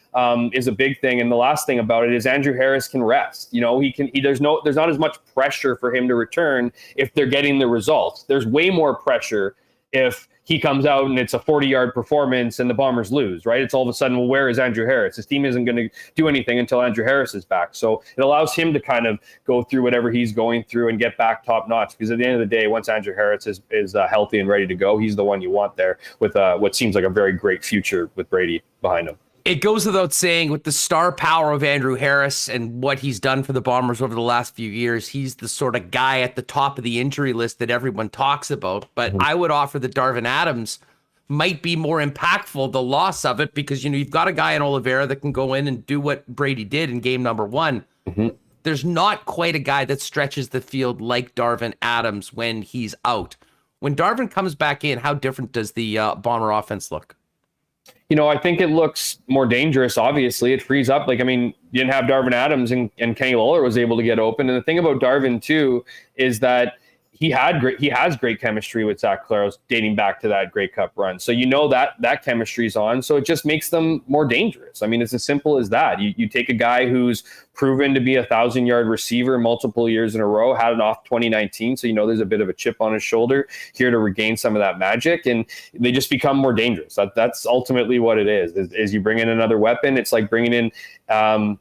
is a big thing. And the last thing about it is Andrew Harris can rest. There's not as much pressure for him to return if they're getting the results. There's way more pressure if he comes out and it's a 40-yard performance and the Bombers lose, right? It's all of a sudden, well, where is Andrew Harris? His team isn't going to do anything until Andrew Harris is back. So it allows him to kind of go through whatever he's going through and get back top notch. Because at the end of the day, once Andrew Harris is healthy and ready to go, he's the one you want there with what seems like a very great future with Brady behind him. It goes without saying, with the star power of Andrew Harris and what he's done for the Bombers over the last few years, he's the sort of guy at the top of the injury list that everyone talks about. But I would offer that Darvin Adams might be more impactful, the loss of it, because, you've got a guy in Oliveira that can go in and do what Brady did in game number 1. There's not quite a guy that stretches the field like Darvin Adams when he's out. When Darvin comes back in, how different does the Bomber offense look? I think it looks more dangerous. Obviously, it frees up. You didn't have Darvin Adams, and Kenny Lawler was able to get open. And the thing about Darvin too is that he has great chemistry with Zach Collaros dating back to that Grey Cup run. So that chemistry's on. So it just makes them more dangerous. It's as simple as that. You take a guy who's proven to be 1,000-yard receiver multiple years in a row, had it off 2019. So there's a bit of a chip on his shoulder here to regain some of that magic, and they just become more dangerous. That's ultimately what it is you bring in another weapon. It's like bringing in,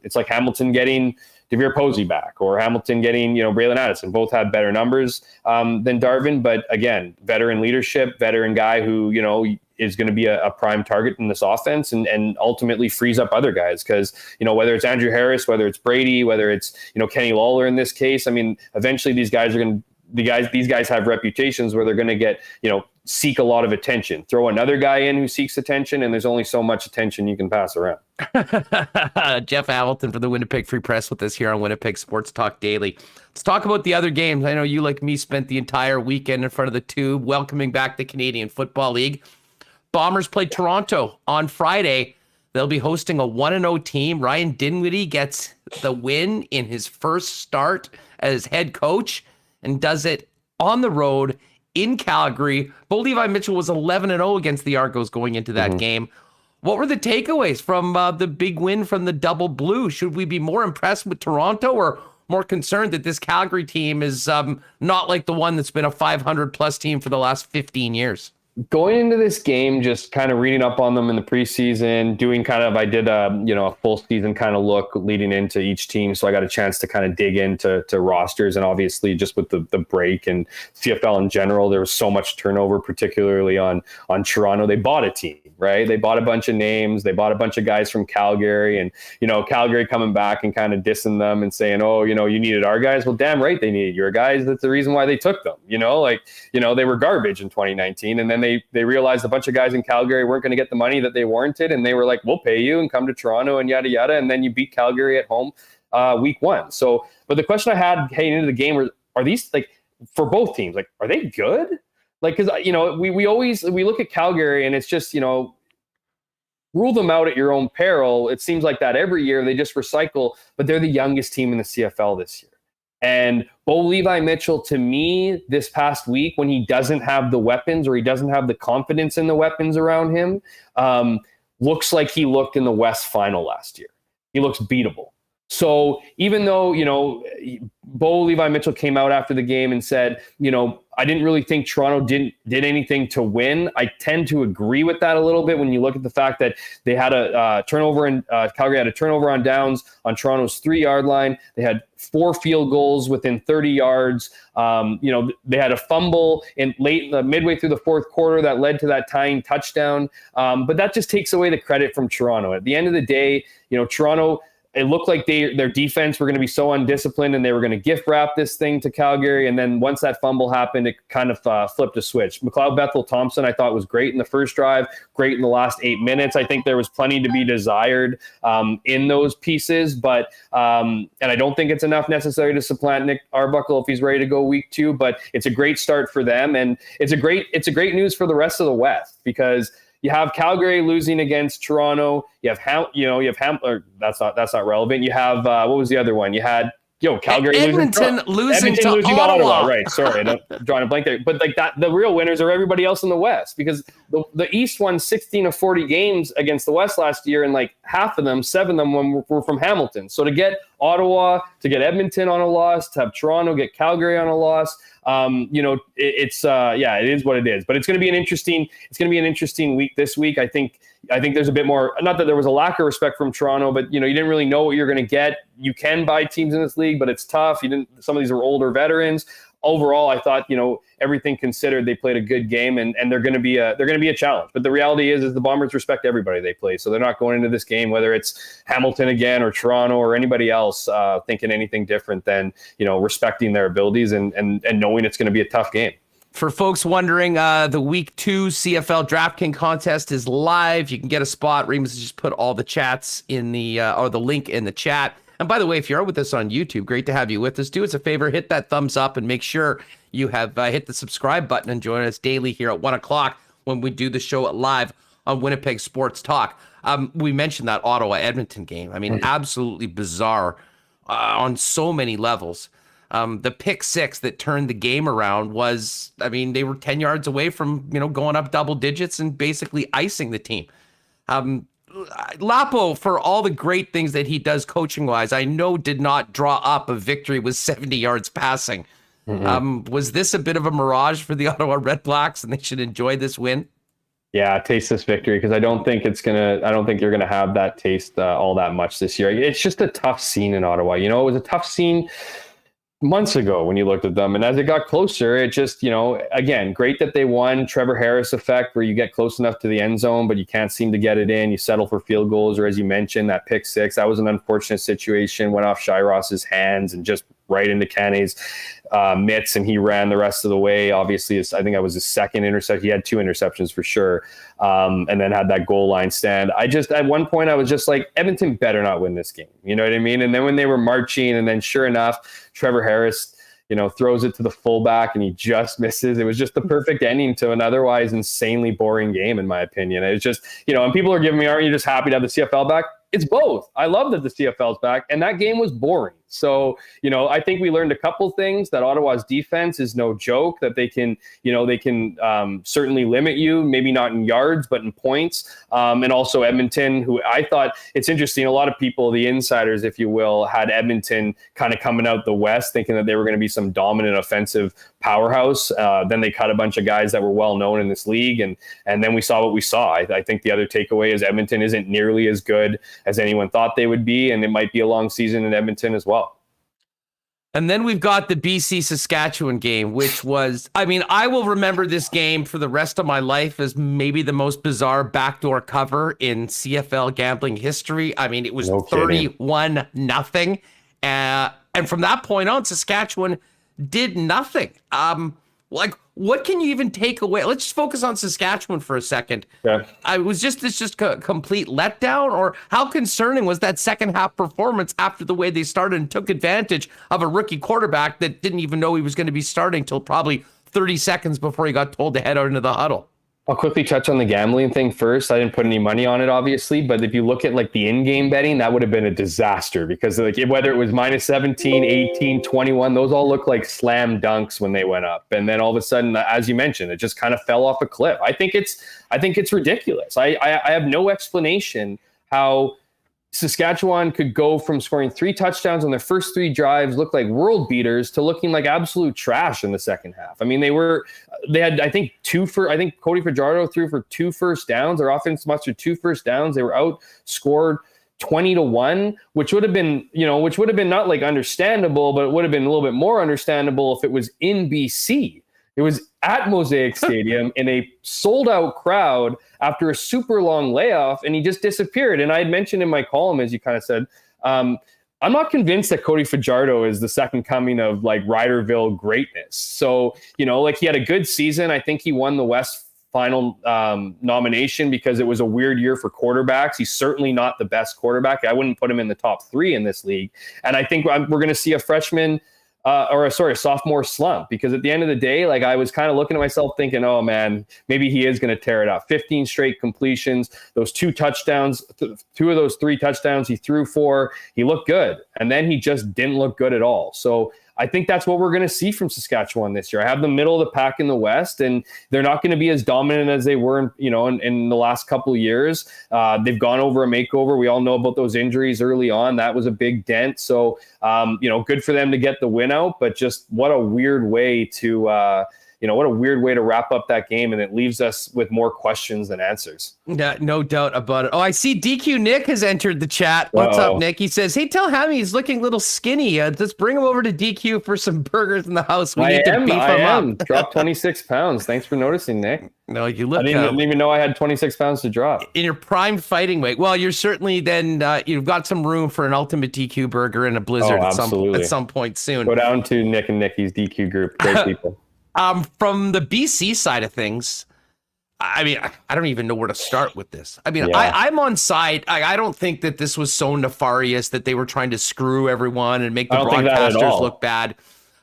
it's like Hamilton getting Devere Posey back, or Hamilton getting, Braylon Addison. Both have better numbers than Darvin, but again, veteran leadership, veteran guy who, is going to be a prime target in this offense, and ultimately frees up other guys. Because, whether it's Andrew Harris, whether it's Brady, whether it's, Kenny Lawler in this case, eventually these guys have reputations where they're going to get, seek a lot of attention. Throw another guy in who seeks attention, and there's only so much attention you can pass around. Jeff Hamilton from the Winnipeg Free Press with us here on Winnipeg Sports Talk Daily. Let's talk about the other games. I know you, like me, spent the entire weekend in front of the tube welcoming back the Canadian Football League. Bombers played Toronto on Friday. They'll be hosting a 1-0 team. Ryan Dinwiddie gets the win in his first start as head coach and does it on the road in Calgary. Bo Levi Mitchell was 11-0 against the Argos going into that game. What were the takeaways from the big win from the Double Blue? Should we be more impressed with Toronto, or more concerned that this Calgary team is not like the one that's been a 500-plus team for the last 15 years? going into this game, just kind of reading up on them in the preseason, I did a full season kind of look leading into each team. So I got a chance to kind of dig into rosters, and obviously just with the break and CFL in general, there was so much turnover, particularly on Toronto. They bought a team, right? They bought a bunch of names. They bought a bunch of guys from Calgary, and, Calgary coming back and kind of dissing them and saying, oh, you needed our guys. Well, damn right they needed your guys. That's the reason why they took them, they were garbage in 2019. And then they realized a bunch of guys in Calgary weren't going to get the money that they warranted, and they were like, we'll pay you and come to Toronto and yada yada, and then you beat Calgary at home week 1. So, but the question I had heading into the game are these, like, for both teams, like, are they good? Like, because we look at Calgary and it's just rule them out at your own peril. It seems like that every year. They just recycle, but they're the youngest team in the CFL this year. And Bo Levi Mitchell, to me, this past week, when he doesn't have the weapons or he doesn't have the confidence in the weapons around him, looks like he looked in the West Final last year. He looks beatable. So even though, Bo Levi Mitchell came out after the game and said, I didn't really think Toronto did anything to win. I tend to agree with that a little bit when you look at the fact that they had a turnover, and Calgary had a turnover on downs on Toronto's 3-yard line. They had 4 field goals within 30 yards. They had a fumble midway through the fourth quarter that led to that tying touchdown. But that just takes away the credit from Toronto. At the end of the day, Toronto, it looked like their defense were going to be so undisciplined, and they were going to gift wrap this thing to Calgary. And then once that fumble happened, it kind of flipped a switch. McLeod Bethel-Thompson, I thought, was great in the first drive, great in the last 8 minutes. I think there was plenty to be desired in those pieces, but and I don't think it's enough necessarily to supplant Nick Arbuckle if he's ready to go week 2. But it's a great start for them, and it's a great news for the rest of the West, because you have Calgary losing against Toronto. You have that's not relevant. You have what was the other one? You had Calgary Edmonton losing to Ottawa. Right. Sorry, I'm drawing a blank there. But like that, the real winners are everybody else in the West, because the East won 16 of 40 games against the West last year, and like half of them, 7 of them were from Hamilton. So to get Ottawa, to get Edmonton on a loss, to have Toronto get Calgary on a loss, it is what it is. But it's going to be an interesting week this week. I think there's a bit more, not that there was a lack of respect from Toronto, but you didn't really know what you're going to get. You can buy teams in this league, but it's tough. Some of these are older veterans. Overall, I thought, everything considered, they played a good game, and they're going to be a challenge. But the reality is the Bombers respect everybody they play. So they're not going into this game, whether it's Hamilton again or Toronto or anybody else, thinking anything different than, respecting their abilities and knowing it's going to be a tough game. For folks wondering, the Week 2 CFL DraftKings contest is live. You can get a spot. Remis just put all the chats in the link in the chat. And by the way, if you're with us on YouTube, great to have you with us. Do us a favor, hit that thumbs up, and make sure you have hit the subscribe button and join us daily here at 1 o'clock when we do the show live on Winnipeg Sports Talk. We mentioned that Ottawa-Edmonton game. I mean, absolutely bizarre on so many levels. The pick 6 that turned the game around was, they were 10 yards away from, going up double digits and basically icing the team. Lapo, for all the great things that he does coaching-wise, I know did not draw up a victory with 70 yards passing. Mm-hmm. Was this a bit of a mirage for the Ottawa Red Blacks, and they should enjoy this win? Yeah, taste this victory, because I don't think you're gonna have that taste all that much this year. It's just a tough scene in Ottawa. It was a tough scene months ago when you looked at them, and as it got closer, it just, again, great that they won. Trevor Harris effect, where you get close enough to the end zone but you can't seem to get it in. You settle for field goals, or as you mentioned, that pick 6, that was an unfortunate situation, went off Shiros's hands and just right into Cane's mitts, and he ran the rest of the way. Obviously, I think that was his second interception. He had 2 interceptions for sure, and then had that goal line stand. At one point, I was just like, Edmonton better not win this game. You know what I mean? And then when they were marching, and then sure enough, Trevor Harris, throws it to the fullback, and he just misses. It was just the perfect ending to an otherwise insanely boring game, in my opinion. It's just, and people are giving me, aren't you just happy to have the CFL back? It's both. I love that the CFL's back, and that game was boring. So, I think we learned a couple things, that Ottawa's defense is no joke, that they can certainly limit you, maybe not in yards, but in points. And also Edmonton, who I thought, it's interesting, a lot of people, the insiders, if you will, had Edmonton kind of coming out the West thinking that they were going to be some dominant offensive powerhouse. Then they cut a bunch of guys that were well known in this league, and then we saw what we saw. I think the other takeaway is Edmonton isn't nearly as good as anyone thought they would be, and it might be a long season in Edmonton as well. And then we've got the BC-Saskatchewan game, which was, I will remember this game for the rest of my life as maybe the most bizarre backdoor cover in CFL gambling history. It was 31-0. And from that point on, Saskatchewan did nothing. What can you even take away? Let's just focus on Saskatchewan for a second. Yeah. Was this a complete letdown, or how concerning was that second half performance after the way they started and took advantage of a rookie quarterback that didn't even know he was going to be starting until probably 30 seconds before he got told to head out into the huddle? I'll quickly touch on the gambling thing first. I didn't put any money on it, obviously, but if you look at the in-game betting, that would have been a disaster, because whether it was minus 17, 18, 21, those all look like slam dunks when they went up. And then all of a sudden, as you mentioned, it just kind of fell off a cliff. I think it's ridiculous. I have no explanation how Saskatchewan could go from scoring 3 touchdowns on their first 3 drives, look like world beaters, to looking like absolute trash in the second half. They had, I think Cody Fajardo threw for 2 first downs. Their offense mustered 2 first downs. They were outscored 20-1, which would have been not understandable, but it would have been a little bit more understandable if it was in BC. It was at Mosaic Stadium in a sold-out crowd after a super long layoff, and he just disappeared. And I had mentioned in my column, as you kind of said, I'm not convinced that Cody Fajardo is the second coming of Riderville greatness. So, he had a good season. I think he won the West final nomination because it was a weird year for quarterbacks. He's certainly not the best quarterback. I wouldn't put him in the top 3 in this league. And I think we're going to see a sophomore slump, because at the end of the day, I was kind of looking at myself thinking, oh man, maybe he is going to tear it up. 15 straight completions, those 2 touchdowns, 2 of those 3 touchdowns he threw for, he looked good. And then he just didn't look good at all. So I think that's what we're going to see from Saskatchewan this year. I have the middle of the pack in the West, and they're not going to be as dominant as they were, in the last couple of years. They've gone over a makeover. We all know about those injuries early on. That was a big dent. So, good for them to get the win out, but just what a weird way to wrap up that game, and it leaves us with more questions than answers. Yeah, no doubt about it. Oh, I see DQ Nick has entered the chat. What's up, Nick? He says, hey, tell Hammy he's looking a little skinny. Let's bring him over to DQ for some burgers in the house. We need to beef him up. Dropped 26 pounds. Thanks for noticing, Nick. No, you look. I didn't even know I had 26 pounds to drop. In your prime fighting weight. Well, you're certainly then, you've got some room for an ultimate DQ burger and a blizzard at some point soon. Go down to Nick and Nikki's DQ group. Great people. From the BC side of things, I don't even know where to start with this. Yeah. I'm on side. I don't think that this was so nefarious that they were trying to screw everyone and make the broadcasters look bad.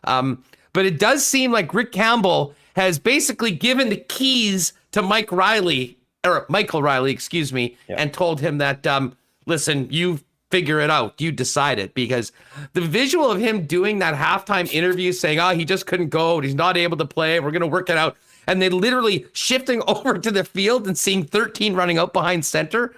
But it does seem like Rick Campbell has basically given the keys to Michael Riley, and told him that, listen, you figure it out. You decide it, because the visual of him doing that halftime interview saying, he just couldn't go, he's not able to play, we're going to work it out. And then literally shifting over to the field and seeing 13 running out behind center.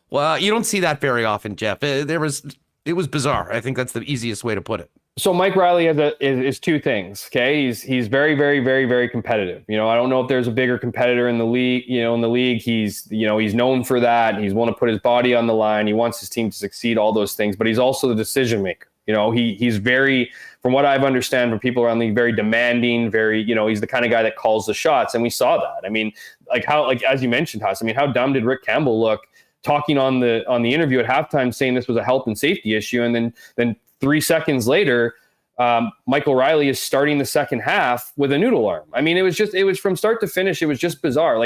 Well, you don't see that very often, Jeff. It was bizarre. I think that's the easiest way to put it. So Mike Riley is 2 things. Okay. He's very, very, very, very competitive. I don't know if there's a bigger competitor in the league, he's known for that. He's willing to put his body on the line. He wants his team to succeed, all those things, but he's also the decision maker. He's very, from what I've understand from people around the league, very demanding, very, he's the kind of guy that calls the shots. And we saw that. As you mentioned, Huss, how dumb did Rick Campbell look talking on the interview at halftime, saying this was a health and safety issue. And then 3 seconds later, Michael Riley is starting the second half with a noodle arm. It was from start to finish. It was just bizarre.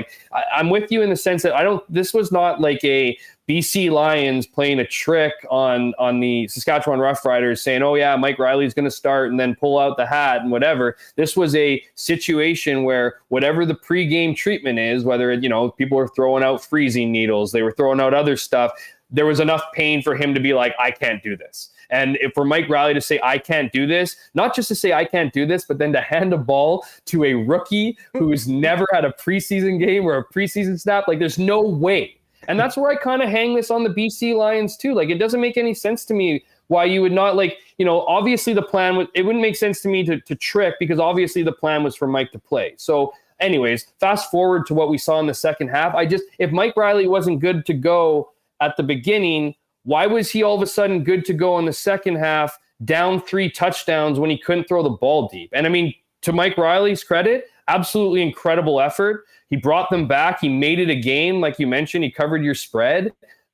I'm with you in the sense that this was not like a BC Lions playing a trick on the Saskatchewan Roughriders saying, oh yeah, Mike Riley's going to start and then pull out the hat and whatever. This was a situation where whatever the pregame treatment is, whether people were throwing out freezing needles, they were throwing out other stuff, there was enough pain for him to be like, I can't do this. And if for Mike Reilly to say, I can't do this, not just to say I can't do this, but then to hand a ball to a rookie who's never had a preseason game or a preseason snap, like there's no way. And that's where I kind of hang this on the BC Lions too. Like, it doesn't make any sense to me why you would not, like, you know, obviously the plan was, it wouldn't make sense to me to trick, because obviously the plan was for Mike to play. So anyways, fast forward to what we saw in the second half. If Mike Reilly wasn't good to go at the beginning, why was he all of a sudden good to go in the second half, down 3 touchdowns when he couldn't throw the ball deep? And I mean, to Mike Reilly's credit, absolutely incredible effort. He brought them back. He made it a game. Like you mentioned, he covered your spread.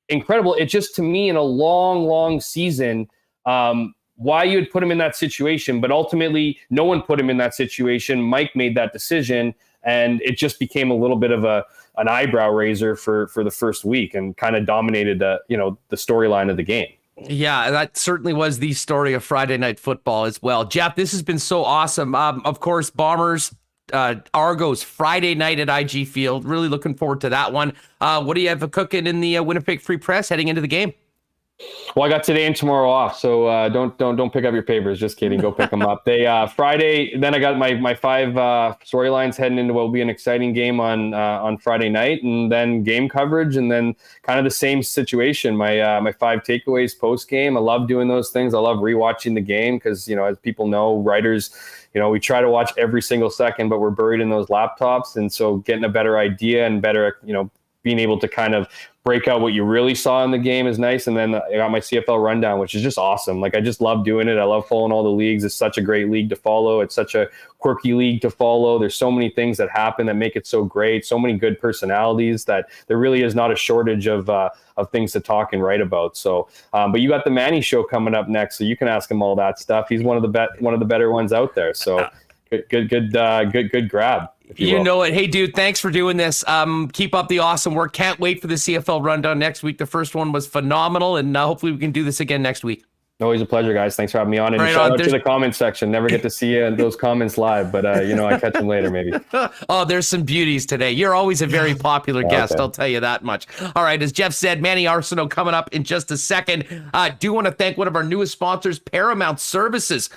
Incredible. It just, to me, in a long season, why you would put him in that situation. But ultimately, no one put him in that situation. Mike made that decision, and it just became a little bit of an eyebrow raiser for the first week, and kind of dominated the storyline of the game. Yeah, that certainly was the story of Friday Night Football as well. Jeff, this has been so awesome. Of course, Bombers, Argos Friday night at IG Field. Really looking forward to that one. What do you have cooking in the Winnipeg Free Press heading into the game? Well, I got today and tomorrow off, so don't pick up your papers. Just kidding. Go pick them up. They Friday. Then I got my 5 storylines heading into what will be an exciting game on Friday night, and then game coverage, and then kind of the same situation. My 5 takeaways post game. I love doing those things. I love rewatching the game because, as people know, writers, we try to watch every single second, but we're buried in those laptops, and so getting a better idea and better, being able to kind of break out what you really saw in the game is nice. And then I got my CFL rundown, which is just awesome. Like, I just love doing it. I love following all the leagues. It's such a great league to follow. It's such a quirky league to follow. There's so many things that happen that make it so great. So many good personalities that there really is not a shortage of things to talk and write about. So, but you got the Manny show coming up next, so you can ask him all that stuff. He's one of the better ones out there. So good grab. You know it. Hey, dude, thanks for doing this. Keep up the awesome work. Can't wait for the CFL rundown next week. The first one was phenomenal, and hopefully we can do this again next week. Always a pleasure, guys. Thanks for having me on. And shout out to the comment section. Never get to see those comments live, but I catch them later maybe. Oh, there's some beauties today. You're always a very popular guest, okay. I'll tell you that much. All right, as Jeff said, Manny Arceneaux coming up in just a second. Do want to thank one of our newest sponsors, Paramount Services,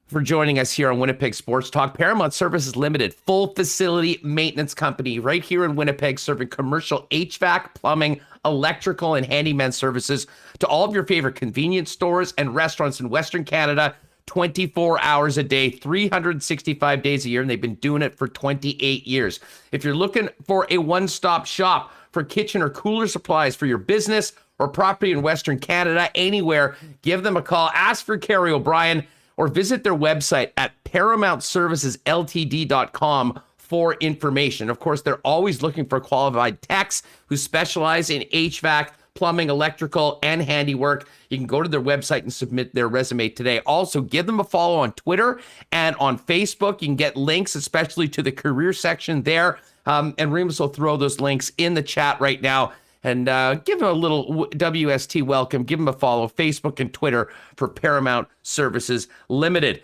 for joining us here on Winnipeg Sports Talk. Paramount Services Limited, full facility maintenance company right here in Winnipeg, serving commercial HVAC, plumbing, electrical, and handyman services to all of your favorite convenience stores and restaurants in Western Canada, 24 hours a day, 365 days a year, and they've been doing it for 28 years. If you're looking for a one-stop shop for kitchen or cooler supplies for your business or property in Western Canada, anywhere, give them a call. Ask for Kerry O'Brien, or visit their website at ParamountServicesLTD.com for information. Of course, they're always looking for qualified techs who specialize in HVAC, plumbing, electrical, and handiwork. You can go to their website and submit their resume today. Also, give them a follow on Twitter and on Facebook. You can get links, especially to the career section there. And Remis will throw those links in the chat right now. And give them a little WST welcome. Give them a follow, Facebook and Twitter, for Paramount Services Limited.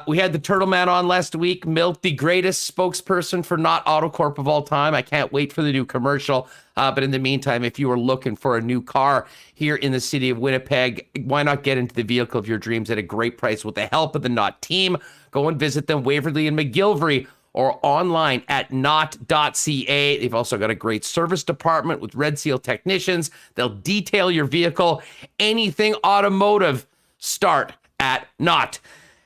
We had the Turtle Man on last week. Milt, the greatest spokesperson for Not Autocorp of all time. I can't wait for the new commercial. But in the meantime, if you are looking for a new car here in the city of Winnipeg, why not get into the vehicle of your dreams at a great price with the help of the Not team? Go and visit them, Waverly and McGillivray, or online at not.ca. They've also got a great service department with Red Seal technicians. They'll detail your vehicle. Anything automotive, start at Not.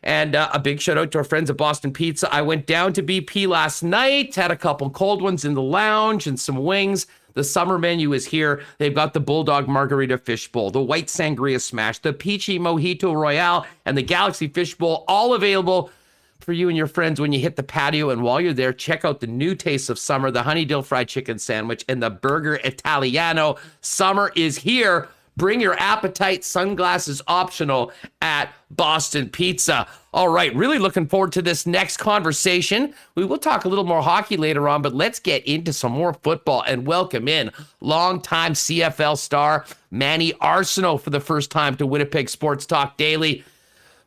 And a big shout out to our friends at Boston Pizza. I went down to BP last night, had a couple cold ones in the lounge and some wings. The summer menu is here. They've got the Bulldog Margarita Fish Bowl, the White Sangria Smash, the Peachy Mojito Royale, and the Galaxy Fish Bowl, all available for you and your friends when you hit the patio. And while you're there, check out the new taste of summer, the Honey Dill Fried Chicken Sandwich and the Burger Italiano. Summer is here. Bring your appetite, sunglasses optional at Boston Pizza. All right, really looking forward to this next conversation. We will talk a little more hockey later on, but let's get into some more football and welcome in longtime CFL star Manny Arceneaux for the first time to Winnipeg Sports Talk Daily.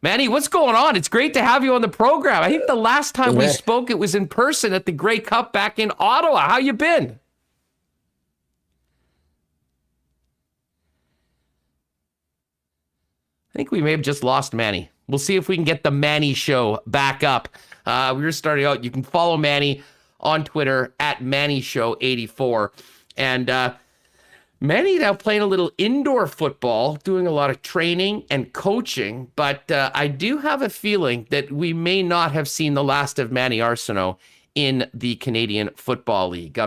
Manny, what's going on? It's great to have you on the program. I think the last time we spoke, it was in person at the Grey Cup back in Ottawa. How you been? think we may have just lost Manny. We'll see if we can get the Manny Show back up. We were starting out. You can follow Manny on Twitter at MannyShow84. And Manny now playing a little indoor football, doing a lot of training and coaching. But I do have a feeling that we may not have seen the last of Manny Arceneaux in the Canadian Football League.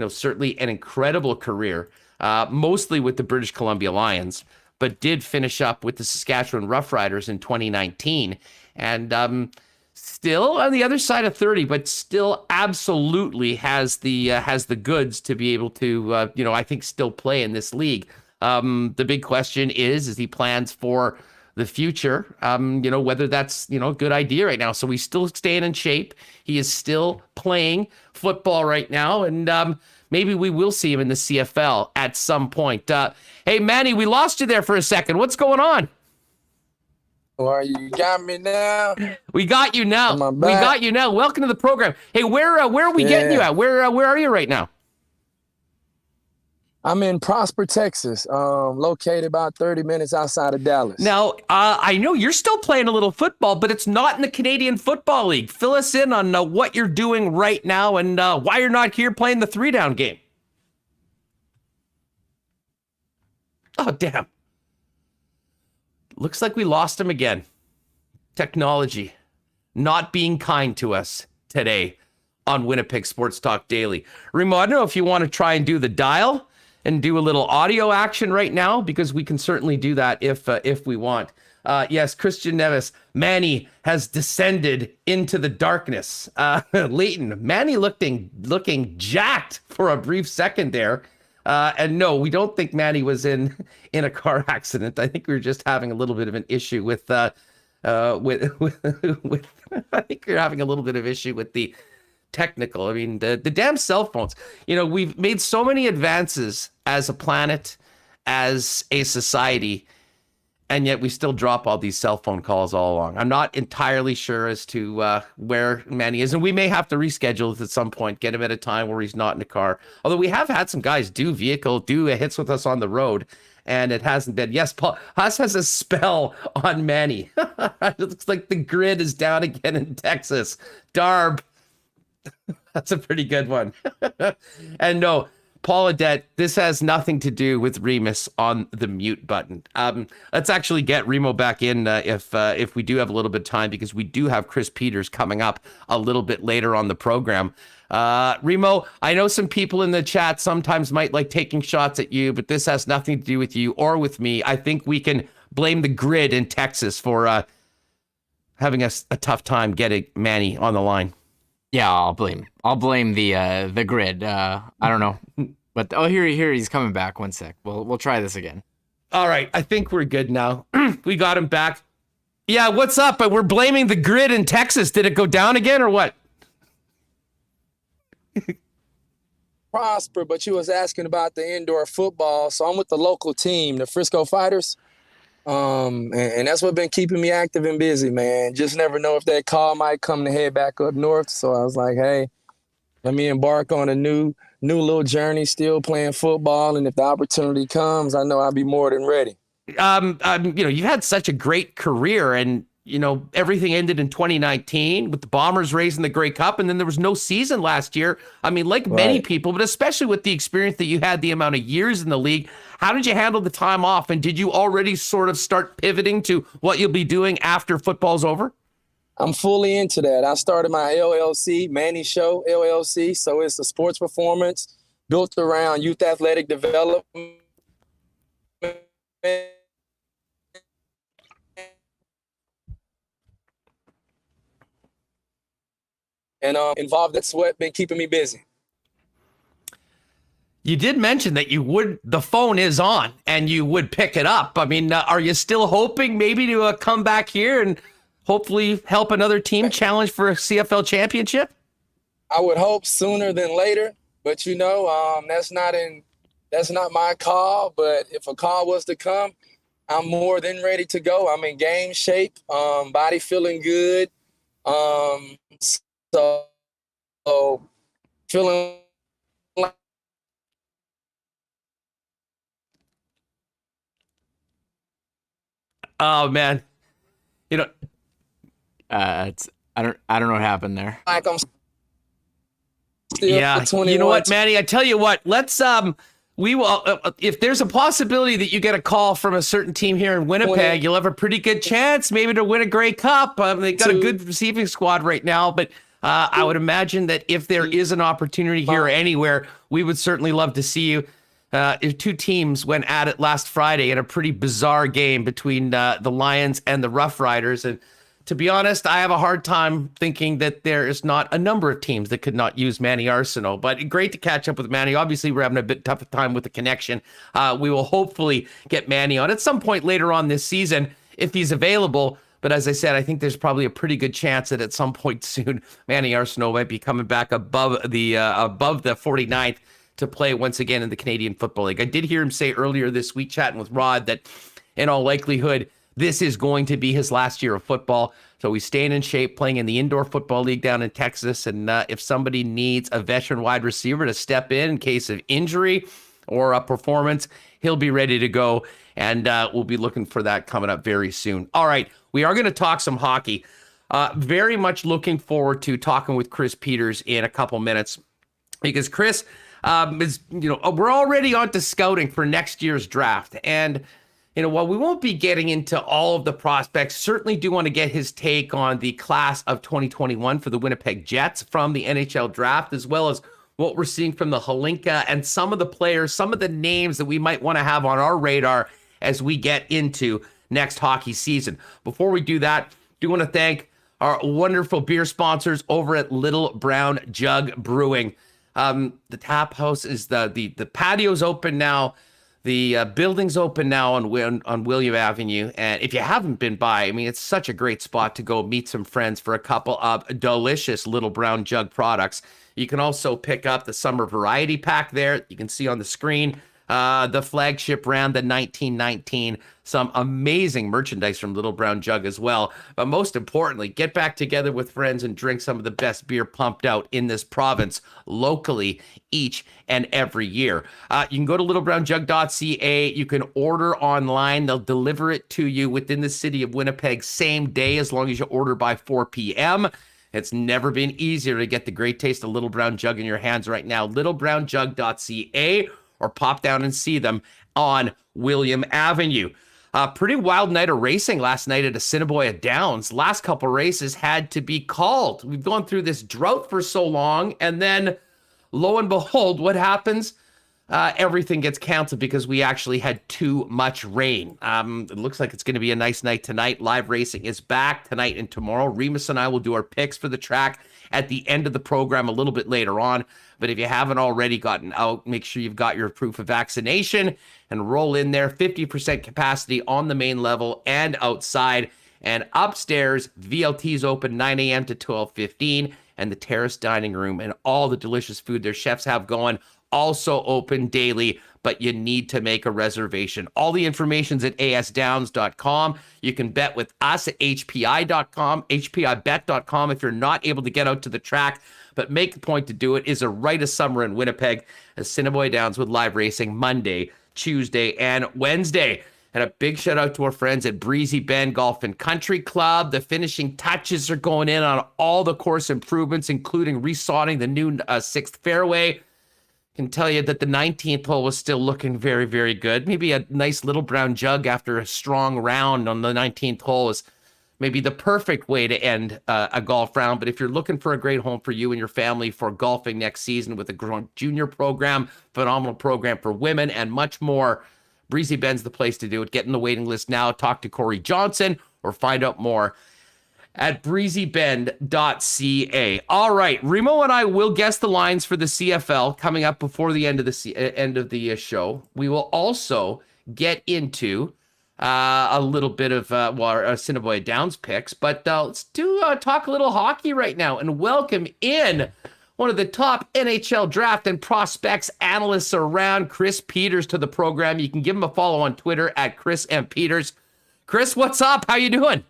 Certainly an incredible career, mostly with the British Columbia Lions, but did finish up with the Saskatchewan Roughriders in 2019. And still on the other side of 30, but still absolutely has the goods to be able to, I think still play in this league. The big question is he plans for the future, whether that's, a good idea right now. So he's still staying in shape. He is still playing football right now. And maybe we will see him in the CFL at some point. Hey, Manny, we lost you there for a second. What's going on? Well, you got me now. We got you now. We got you now. Welcome to the program. Hey, where are we getting you at? Where are you right now? I'm in Prosper, Texas, located about 30 minutes outside of Dallas. Now, I know you're still playing a little football, but it's not in the Canadian Football League. Fill us in on what you're doing right now and why you're not here playing the 3-down game. Oh, damn. Looks like we lost him again. Technology not being kind to us today on Winnipeg Sports Talk Daily. Remo, I don't know if you want to try and do the dial and do a little audio action right now, because we can certainly do that if we want. Yes, Christian Nevis, Manny has descended into the darkness. Leighton, Manny looking jacked for a brief second there. And no, we don't think Manny was in a car accident. I think we were just having a little bit of an issue with I think we're having a little bit of issue with the technical. I mean, the damn cell phones. We've made so many advances as a planet, as a society, and yet we still drop all these cell phone calls all along. I'm not entirely sure as to where Manny is, and we may have to reschedule it at some point, get him at a time where he's not in the car. Although we have had some guys do hits with us on the road, and it hasn't been. Yes, Paul Huss has a spell on Manny. It looks like the grid is down again in Texas. Darb. That's a pretty good one. And no, Paul Adet, this has nothing to do with Remis on the mute button. Let's actually get Remo back in if we do have a little bit of time, because we do have Chris Peters coming up a little bit later on the program. Remo, I know some people in the chat sometimes might like taking shots at you, but this has nothing to do with you or with me. I think we can blame the grid in Texas for having a tough time getting Manny on the line. Yeah, I'll blame the grid. I don't know, but here he's coming back. One sec. We'll try this again. All right, I think we're good now. We got him back. Yeah, what's up? We're blaming the grid in Texas. Did it go down again or what? Prosper, but you was asking about the indoor football, so I'm with the local team, the Frisco Fighters. And that's what been keeping me active and busy, man. Just never know if that call might come to head back up north. So I was like, hey, let me embark on a new little journey, still playing football. And if the opportunity comes, I know I'll be more than ready. You've had such a great career, and everything ended in 2019 with the Bombers raising the Grey Cup, and then there was no season last year. I mean, like many people, but especially with the experience that you had, the amount of years in the league, how did you handle the time off? And did you already sort of start pivoting to what you'll be doing after football's over? I'm fully into that. I started my LLC, Manny Show LLC. So it's a sports performance built around youth athletic development and involved. That's what been keeping me busy. You did mention that the phone is on and you would pick it up. I mean, are you still hoping maybe to come back here and hopefully help another team challenge for a CFL championship? I would hope sooner than later, but that's not my call. But if a call was to come, I'm more than ready to go. I'm in game shape, body feeling good. So feeling like Oh man, you know, I don't know what happened there. Like I'm still yeah. 21. You know what, Manny? I tell you what. Let's we will if there's a possibility that you get a call from a certain team here in Winnipeg, you'll have a pretty good chance maybe to win a Grey Cup. They got a good receiving squad right now, but I would imagine that if there is an opportunity here or anywhere, we would certainly love to see you. Two teams went at it last Friday in a pretty bizarre game between the Lions and the Rough Riders. And to be honest, I have a hard time thinking that there is not a number of teams that could not use Manny Arceneaux. But great to catch up with Manny. Obviously, we're having a bit tough time with the connection. We will hopefully get Manny on at some point later on this season if he's available. But as I said, I think there's probably a pretty good chance that at some point soon, Manny Arceneaux might be coming back above the 49th to play once again in the Canadian Football League. I did hear him say earlier this week, chatting with Rod, that in all likelihood, this is going to be his last year of football. So he's staying in shape, playing in the Indoor Football League down in Texas. And if somebody needs a veteran wide receiver to step in case of injury or a performance, he'll be ready to go. And we'll be looking for that coming up very soon. All right, we are going to talk some hockey. Very much looking forward to talking with Chris Peters in a couple minutes, because Chris is, we're already on to scouting for next year's draft. And while we won't be getting into all of the prospects, certainly do want to get his take on the class of 2021 for the Winnipeg Jets from the NHL draft, as well as what we're seeing from the Hlinka and some of the players, some of the names that we might want to have on our radar as we get into next hockey season. Before we do that, do want to thank our wonderful beer sponsors over at Little Brown Jug Brewing. The tap house is the patio's open now. The building's open now on William Avenue. And if you haven't been by, I mean, it's such a great spot to go meet some friends for a couple of delicious Little Brown Jug products. You can also pick up the summer variety pack there. You can see on the screen the flagship round, the 1919. Some amazing merchandise from Little Brown Jug as well. But most importantly, get back together with friends and drink some of the best beer pumped out in this province locally each and every year. You can go to littlebrownjug.ca. You can order online. They'll deliver it to you within the city of Winnipeg same day, as long as you order by 4 p.m. It's never been easier to get the great taste of Little Brown Jug in your hands right now. littlebrownjug.ca, or pop down and see them on William Avenue. Pretty wild night of racing last night at Assiniboia Downs. Last couple races had to be called. We've gone through this drought for so long, and then lo and behold, what happens? Everything gets canceled because we actually had too much rain. It looks like it's going to be a nice night tonight. Live racing is back tonight and tomorrow. Remis and I will do our picks for the track at the end of the program a little bit later on. But if you haven't already gotten out, make sure you've got your proof of vaccination and roll in there. 50% capacity on the main level and outside. And upstairs, VLT's open 9 a.m. to 12:15. And the terrace dining room and all the delicious food their chefs have going also open daily, but you need to make a reservation. All the information's at asdowns.com. You can bet with us at hpi.com, hpibet.com if you're not able to get out to the track. But make the point to do it. Is a rite of summer in Winnipeg. Assiniboia Downs with live racing Monday, Tuesday, and Wednesday. And a big shout out to our friends at Breezy Bend Golf and Country Club. The finishing touches are going in on all the course improvements, including resodding the new 6th fairway. Can tell you that the 19th hole was still looking very, very good. Maybe a nice Little Brown Jug after a strong round on the 19th hole is maybe the perfect way to end a golf round. But if you're looking for a great home for you and your family for golfing next season with a growing junior program, phenomenal program for women, and much more, Breezy Bend's the place to do it. Get in the waiting list now. Talk to Corey Johnson or find out more at breezybend.ca. All right, Remo and I will guess the lines for the CFL coming up before the end of the show. We will also get into a little bit of our Assiniboia Downs picks, but let's talk a little hockey right now and welcome in one of the top NHL draft and prospects analysts around, Chris Peters, to the program. You can give him a follow on Twitter at Chris M. Peters. Chris, what's up? How you doing?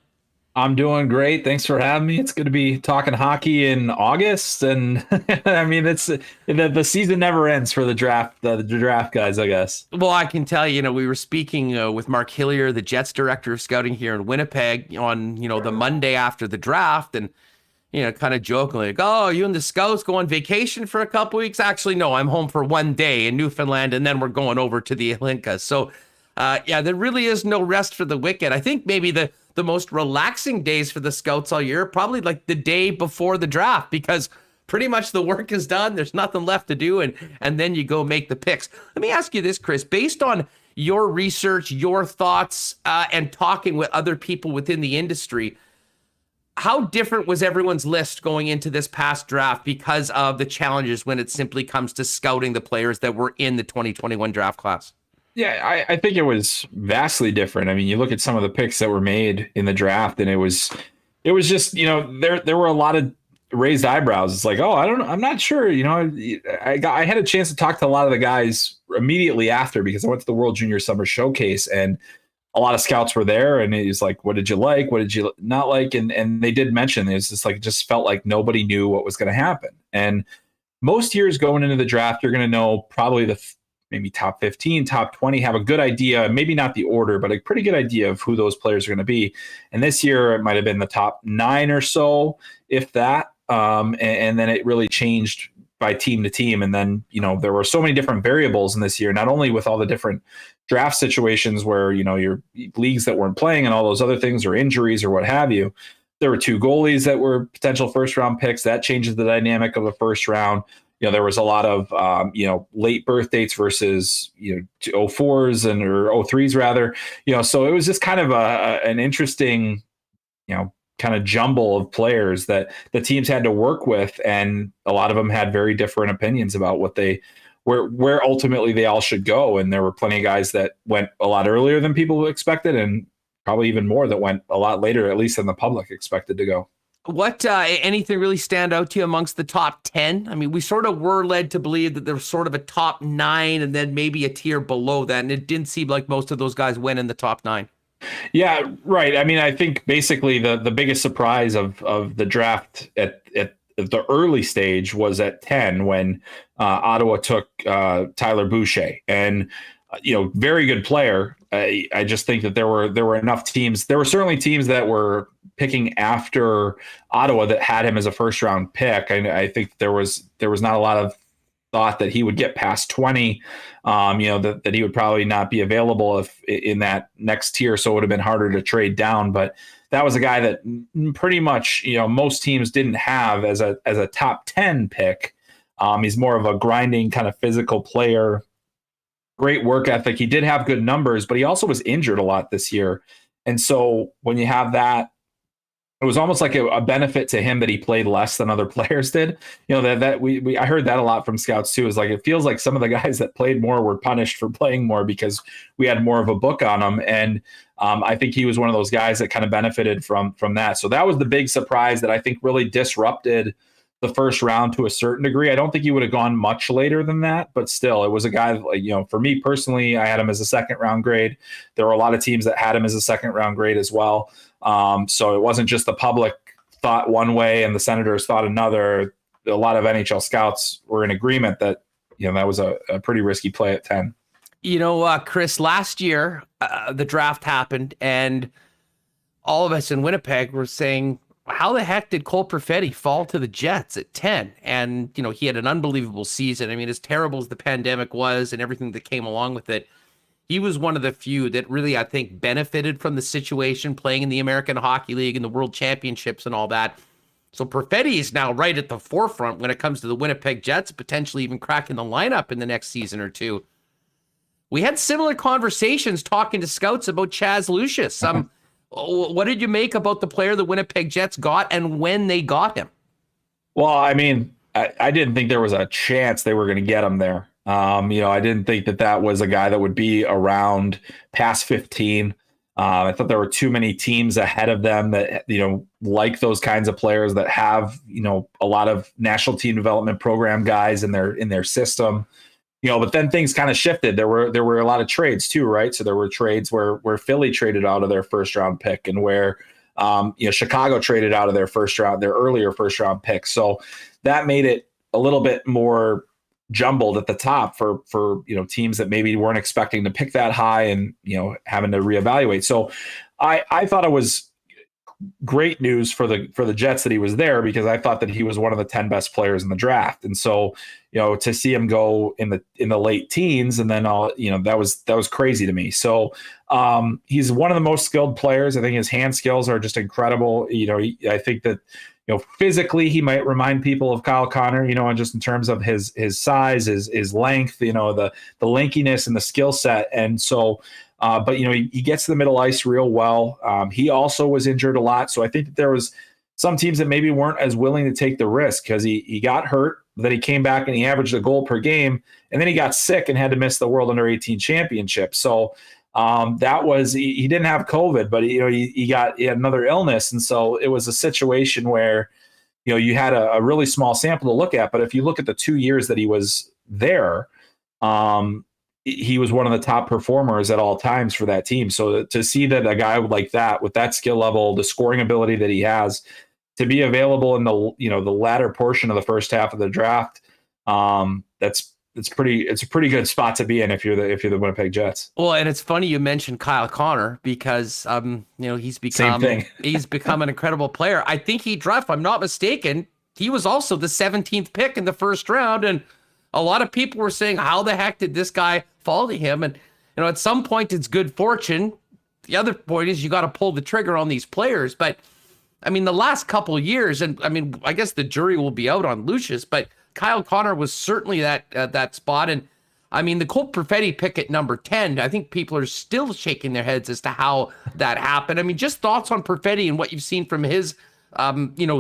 I'm doing great. Thanks for having me. It's going to be talking hockey in August, and I mean, it's the season never ends for the draft guys, I guess. Well, I can tell you, we were speaking with Mark Hillier, the Jets director of scouting here in Winnipeg, on the Monday after the draft, and kind of jokingly, like, "Oh, you and the scouts go on vacation for a couple weeks?" Actually, no, I'm home for one day in Newfoundland, and then we're going over to the Alinka. So, there really is no rest for the wicked. I think maybe the most relaxing days for the scouts all year, probably like the day before the draft, because pretty much the work is done. There's nothing left to do. And then you go make the picks. Let me ask you this, Chris, based on your research, your thoughts, and talking with other people within the industry, how different was everyone's list going into this past draft because of the challenges when it simply comes to scouting the players that were in the 2021 draft class? Yeah, I think it was vastly different. I mean, you look at some of the picks that were made in the draft, and it was just, there were a lot of raised eyebrows. It's like, oh, I don't know, I'm not sure. I had a chance to talk to a lot of the guys immediately after, because I went to the World Junior Summer Showcase, and a lot of scouts were there, and it was like, what did you like? What did you not like? And they did mention it's just like, it just felt like nobody knew what was going to happen. And most years going into the draft, you're going to know probably maybe top 15, top 20, have a good idea, maybe not the order, but a pretty good idea of who those players are going to be. And this year it might have been the top 9 or so, if that. And then it really changed by team to team. And then, there were so many different variables in this year, not only with all the different draft situations where, your leagues that weren't playing and all those other things, or injuries or what have you. There were 2 goalies that were potential first round picks. That changes the dynamic of the first round. There was a lot of, late birth dates versus, 04s or 03s rather, so it was just kind of an interesting, kind of jumble of players that the teams had to work with. And a lot of them had very different opinions about where ultimately they all should go. And there were plenty of guys that went a lot earlier than people expected, and probably even more that went a lot later, at least than the public expected to go. What, anything really stand out to you amongst the top 10? I mean, we sort of were led to believe that there was sort of a top 9 and then maybe a tier below that. And it didn't seem like most of those guys went in the top 9. Yeah, right. I mean, I think basically the biggest surprise of the draft at the early stage was at 10 when Ottawa took Tyler Boucher, and very good player. I just think that there were enough teams. There were certainly teams that were picking after Ottawa that had him as a first round pick. I think there was not a lot of thought that he would get past 20. That he would probably not be available if in that next tier, so it would have been harder to trade down. But that was a guy that pretty much most teams didn't have as a top 10 pick. He's more of a grinding kind of physical player. Great work ethic. He did have good numbers, but he also was injured a lot this year. And so when you have that, it was almost like a benefit to him that he played less than other players did. I heard that a lot from scouts too. Is like, it feels like some of the guys that played more were punished for playing more because we had more of a book on them. And I think he was one of those guys that kind of benefited from that. So that was the big surprise that I think really disrupted the first round to a certain degree. I don't think he would have gone much later than that, but still, it was a guy, for me personally, I had him as a second round grade. There were a lot of teams that had him as a second round grade as well. So it wasn't just the public thought one way and the Senators thought another. A lot of NHL scouts were in agreement that, that was a pretty risky play at 10. Chris, last year, the draft happened and all of us in Winnipeg were saying, how the heck did Cole Perfetti fall to the Jets at 10? And, he had an unbelievable season. I mean, as terrible as the pandemic was and everything that came along with it, he was one of the few that really, I think, benefited from the situation, playing in the American Hockey League and the World Championships and all that. So Perfetti is now right at the forefront when it comes to the Winnipeg Jets, potentially even cracking the lineup in the next season or two. We had similar conversations talking to scouts about Chaz Lucius. What did you make about the player the Winnipeg Jets got and when they got him? Well, I mean, I didn't think there was a chance they were going to get him there. I didn't think that was a guy that would be around past 15. I thought there were too many teams ahead of them that, like those kinds of players that have, a lot of national team development program guys in their system. But then things kind of shifted. There were a lot of trades too, right? So there were trades where Philly traded out of their first round pick and where Chicago traded out of their earlier first round pick. So that made it a little bit more jumbled at the top for teams that maybe weren't expecting to pick that high and having to reevaluate. So I thought it was great news for the Jets that he was there, because I thought that he was one of the 10 best players in the draft. And so, to see him go in the late teens and then that was crazy to me. So he's one of the most skilled players. I think his hand skills are just incredible. I think that, physically he might remind people of Kyle Connor, and just in terms of his size, his length, the lankiness and the skill set. And so, but he gets to the middle ice real well. He also was injured a lot. So I think that there was some teams that maybe weren't as willing to take the risk, because he got hurt, then he came back and he averaged a goal per game, and then he got sick and had to miss the World Under-18 Championship. So he didn't have COVID, but he had another illness. And so it was a situation where, you had a really small sample to look at, but if you look at the 2 years that he was there, he was one of the top performers at all times for that team. So to see that a guy like that, with that skill level, the scoring ability that he has, to be available in the latter portion of the first half of the draft, it's a pretty good spot to be in if you're the Winnipeg Jets. Well, and it's funny you mentioned Kyle Connor, because he's become an incredible player. I think he dropped, if I'm not mistaken, he was also the 17th pick in the first round, and a lot of people were saying, how the heck did this guy fall to him? And at some point it's good fortune. The other point is you got to pull the trigger on these players. But the last couple of years, and I guess the jury will be out on Lucius, but Kyle Connor was certainly that spot. And the Cole Perfetti pick at number 10, I think people are still shaking their heads as to how that happened. Just thoughts on Perfetti and what you've seen from his,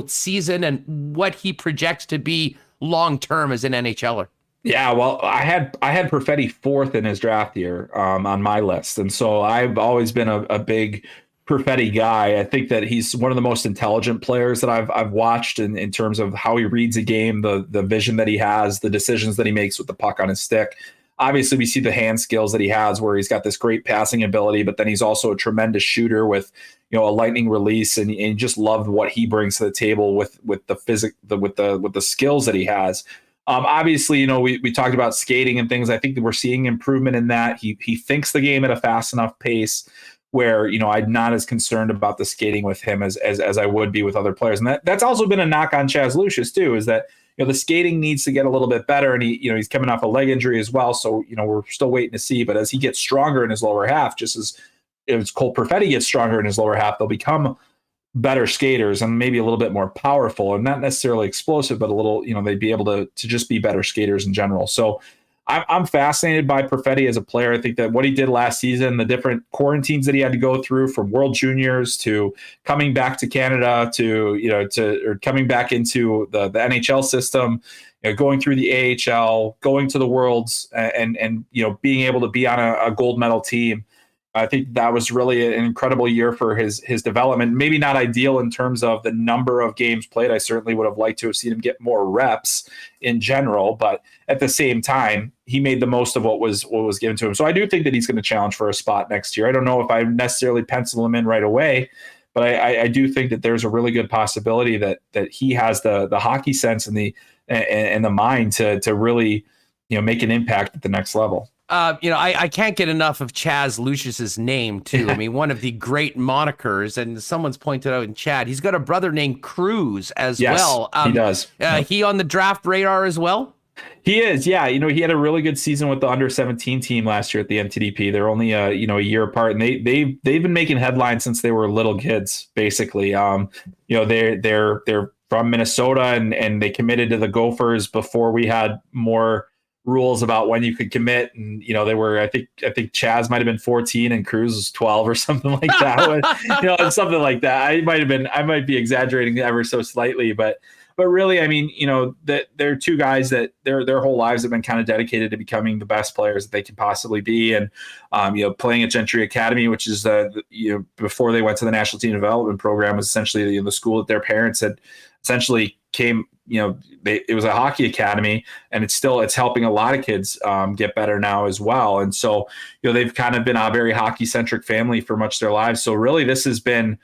season and what he projects to be long-term as an NHLer. Yeah, well, I had Perfetti 4th in his draft year on my list. And so I've always been a big Perfetti guy. I think that he's one of the most intelligent players that I've watched in terms of how he reads a game, the vision that he has, the decisions that he makes with the puck on his stick. Obviously, we see the hand skills that he has, where he's got this great passing ability, but then he's also a tremendous shooter with a lightning release, and you just love what he brings to the table with the skills that he has. Obviously, we talked about skating and things. I think that we're seeing improvement in that. He thinks the game at a fast enough pace where, I'm not as concerned about the skating with him as I would be with other players. And that's also been a knock on Chaz Lucius too, is that, the skating needs to get a little bit better, and he's coming off a leg injury as well. So, we're still waiting to see, but as he gets stronger in his lower half, just as Cole Perfetti gets stronger in his lower half, they'll become better skaters and maybe a little bit more powerful, and not necessarily explosive, but a little, they'd be able to just be better skaters in general. So I'm fascinated by Perfetti as a player. I think that what he did last season, the different quarantines that he had to go through, from World Juniors to coming back to Canada to coming back into the NHL system, going through the AHL, going to the Worlds, and being able to be on a gold medal team. I think that was really an incredible year for his development. Maybe not ideal in terms of the number of games played. I certainly would have liked to have seen him get more reps in general, but at the same time, he made the most of what was given to him. So I do think that he's going to challenge for a spot next year. I don't know if I necessarily pencil him in right away, but I do think that there's a really good possibility that he has the hockey sense and the mind to really make an impact at the next level. I can't get enough of Chaz Lucius's name too. One of the great monikers, and someone's pointed out in chat, he's got a brother named Cruz as well. He does. He on the draft radar as well? He is, yeah. He had a really good season with the under-17 team last year at the NTDP. They're only a year apart, and they've been making headlines since they were little kids, basically. They're from Minnesota, and they committed to the Gophers before we had more rules about when you could commit. And they were, I think Chaz might have been 14 and Cruz was 12 or something like that. Something like that. I might be exaggerating ever so slightly, but really, that they're two guys that their whole lives have been kind of dedicated to becoming the best players that they can possibly be. And playing at Gentry Academy, which is before they went to the National Team Development Program, was essentially the school that their parents had essentially came. It was a hockey academy, and it's helping a lot of kids get better now as well. And so, they've kind of been a very hockey centric family for much of their lives. So really, this has been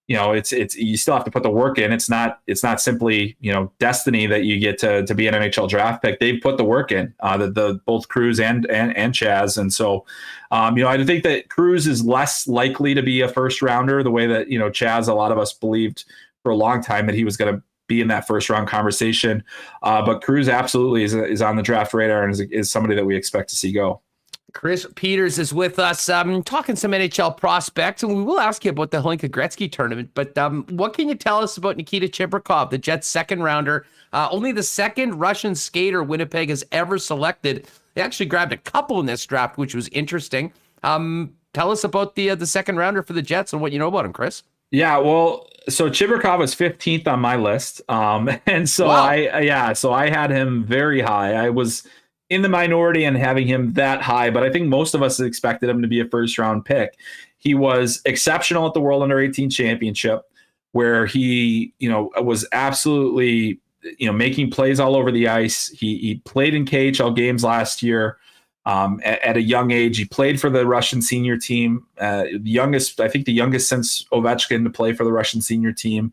it's you still have to put the work in. It's not simply, destiny that you get to be an NHL draft pick. They've put the work in, the both Cruz and Chaz. And so, I think that Cruz is less likely to be a first rounder the way that, Chaz, a lot of us believed for a long time that he was going to be in that first round conversation. But Cruz absolutely is on the draft radar and is somebody that we expect to see go. Chris Peters is with us, talking some NHL prospects, and we will ask you about the Hlinka Gretzky tournament. But what can you tell us about Nikita Chibrikov, the Jets' second rounder? Only the second Russian skater Winnipeg has ever selected. They actually grabbed a couple in this draft, which was interesting. Tell us about the second rounder for the Jets and what you know about him, Chris. Yeah, well, so Chibrikov was 15th on my list, and so wow. So I had him very high. I was in the minority and having him that high, but I think most of us expected him to be a first round pick. He was exceptional at the World Under-18 Championship, where he, was absolutely, making plays all over the ice. He played in KHL games last year at a young age. He played for the Russian senior team, the youngest since Ovechkin to play for the Russian senior team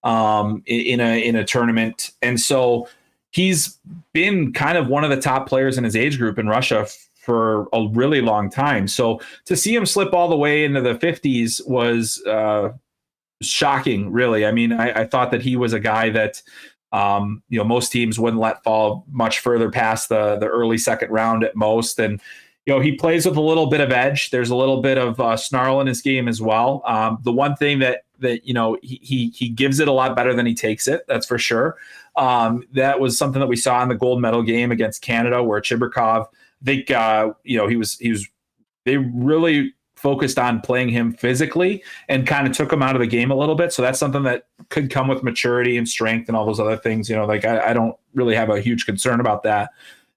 in a tournament. And so he's been kind of one of the top players in his age group in Russia for a really long time. So to see him slip all the way into the 50s was shocking, really. I mean, I thought that he was a guy that, most teams wouldn't let fall much further past the early second round at most. And, he plays with a little bit of edge. There's a little bit of snarl in his game as well. The one thing that he gives it a lot better than he takes it. That's for sure. That was something that we saw in the gold medal game against Canada, where Chibrikov, I think, they really focused on playing him physically and kind of took him out of the game a little bit. So that's something that could come with maturity and strength and all those other things. I don't really have a huge concern about that.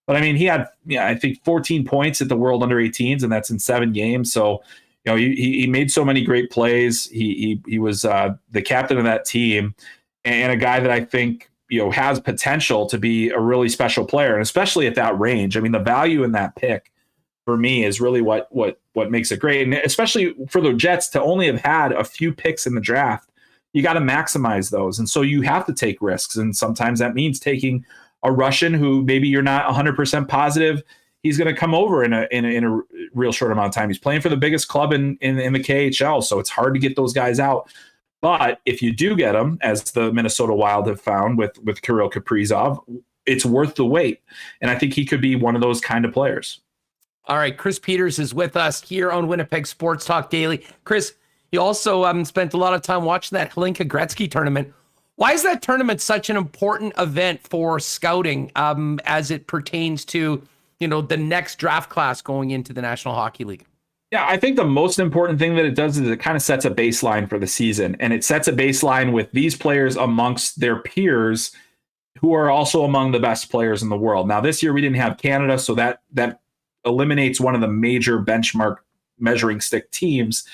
But I mean, he had, I think 14 points at the World Under-18s, and that's in 7 games. So, he made so many great plays. He was the captain of that team, and a guy that I think, has potential to be a really special player, and especially at that range. I mean, the value in that pick for me is really what makes it great. And especially for the Jets to only have had a few picks in the draft, you got to maximize those. And so you have to take risks. And sometimes that means taking a Russian who maybe you're not 100% positive he's going to come over in a real short amount of time. He's playing for the biggest club in the KHL. So it's hard to get those guys out. But if you do get them, as the Minnesota Wild have found with Kirill Kaprizov, it's worth the wait. And I think he could be one of those kind of players. All right, Chris Peters is with us here on Winnipeg Sports Talk Daily. Chris, you also spent a lot of time watching that Hlinka Gretzky tournament. Why is that tournament such an important event for scouting as it pertains to, the next draft class going into the National Hockey League? Yeah, I think the most important thing that it does is it kind of sets a baseline for the season. And it sets a baseline with these players amongst their peers who are also among the best players in the world. Now, this year we didn't have Canada, so that eliminates one of the major benchmark measuring stick teams,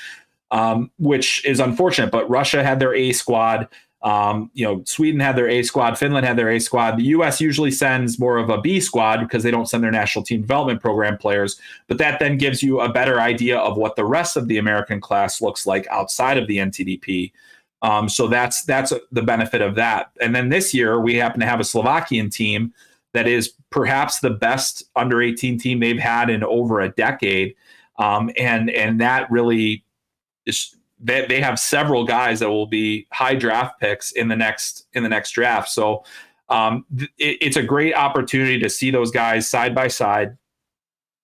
which is unfortunate. But Russia had their A squad. Sweden had their A squad. Finland had their A squad. The U.S. usually sends more of a B squad because they don't send their national team development program players. But that then gives you a better idea of what the rest of the American class looks like outside of the NTDP. So that's the benefit of that. And then this year we happen to have a Slovakian team that is perhaps the best under-18 team they've had in over a decade. And that really is. They have several guys that will be high draft picks in the next draft. So it's a great opportunity to see those guys side by side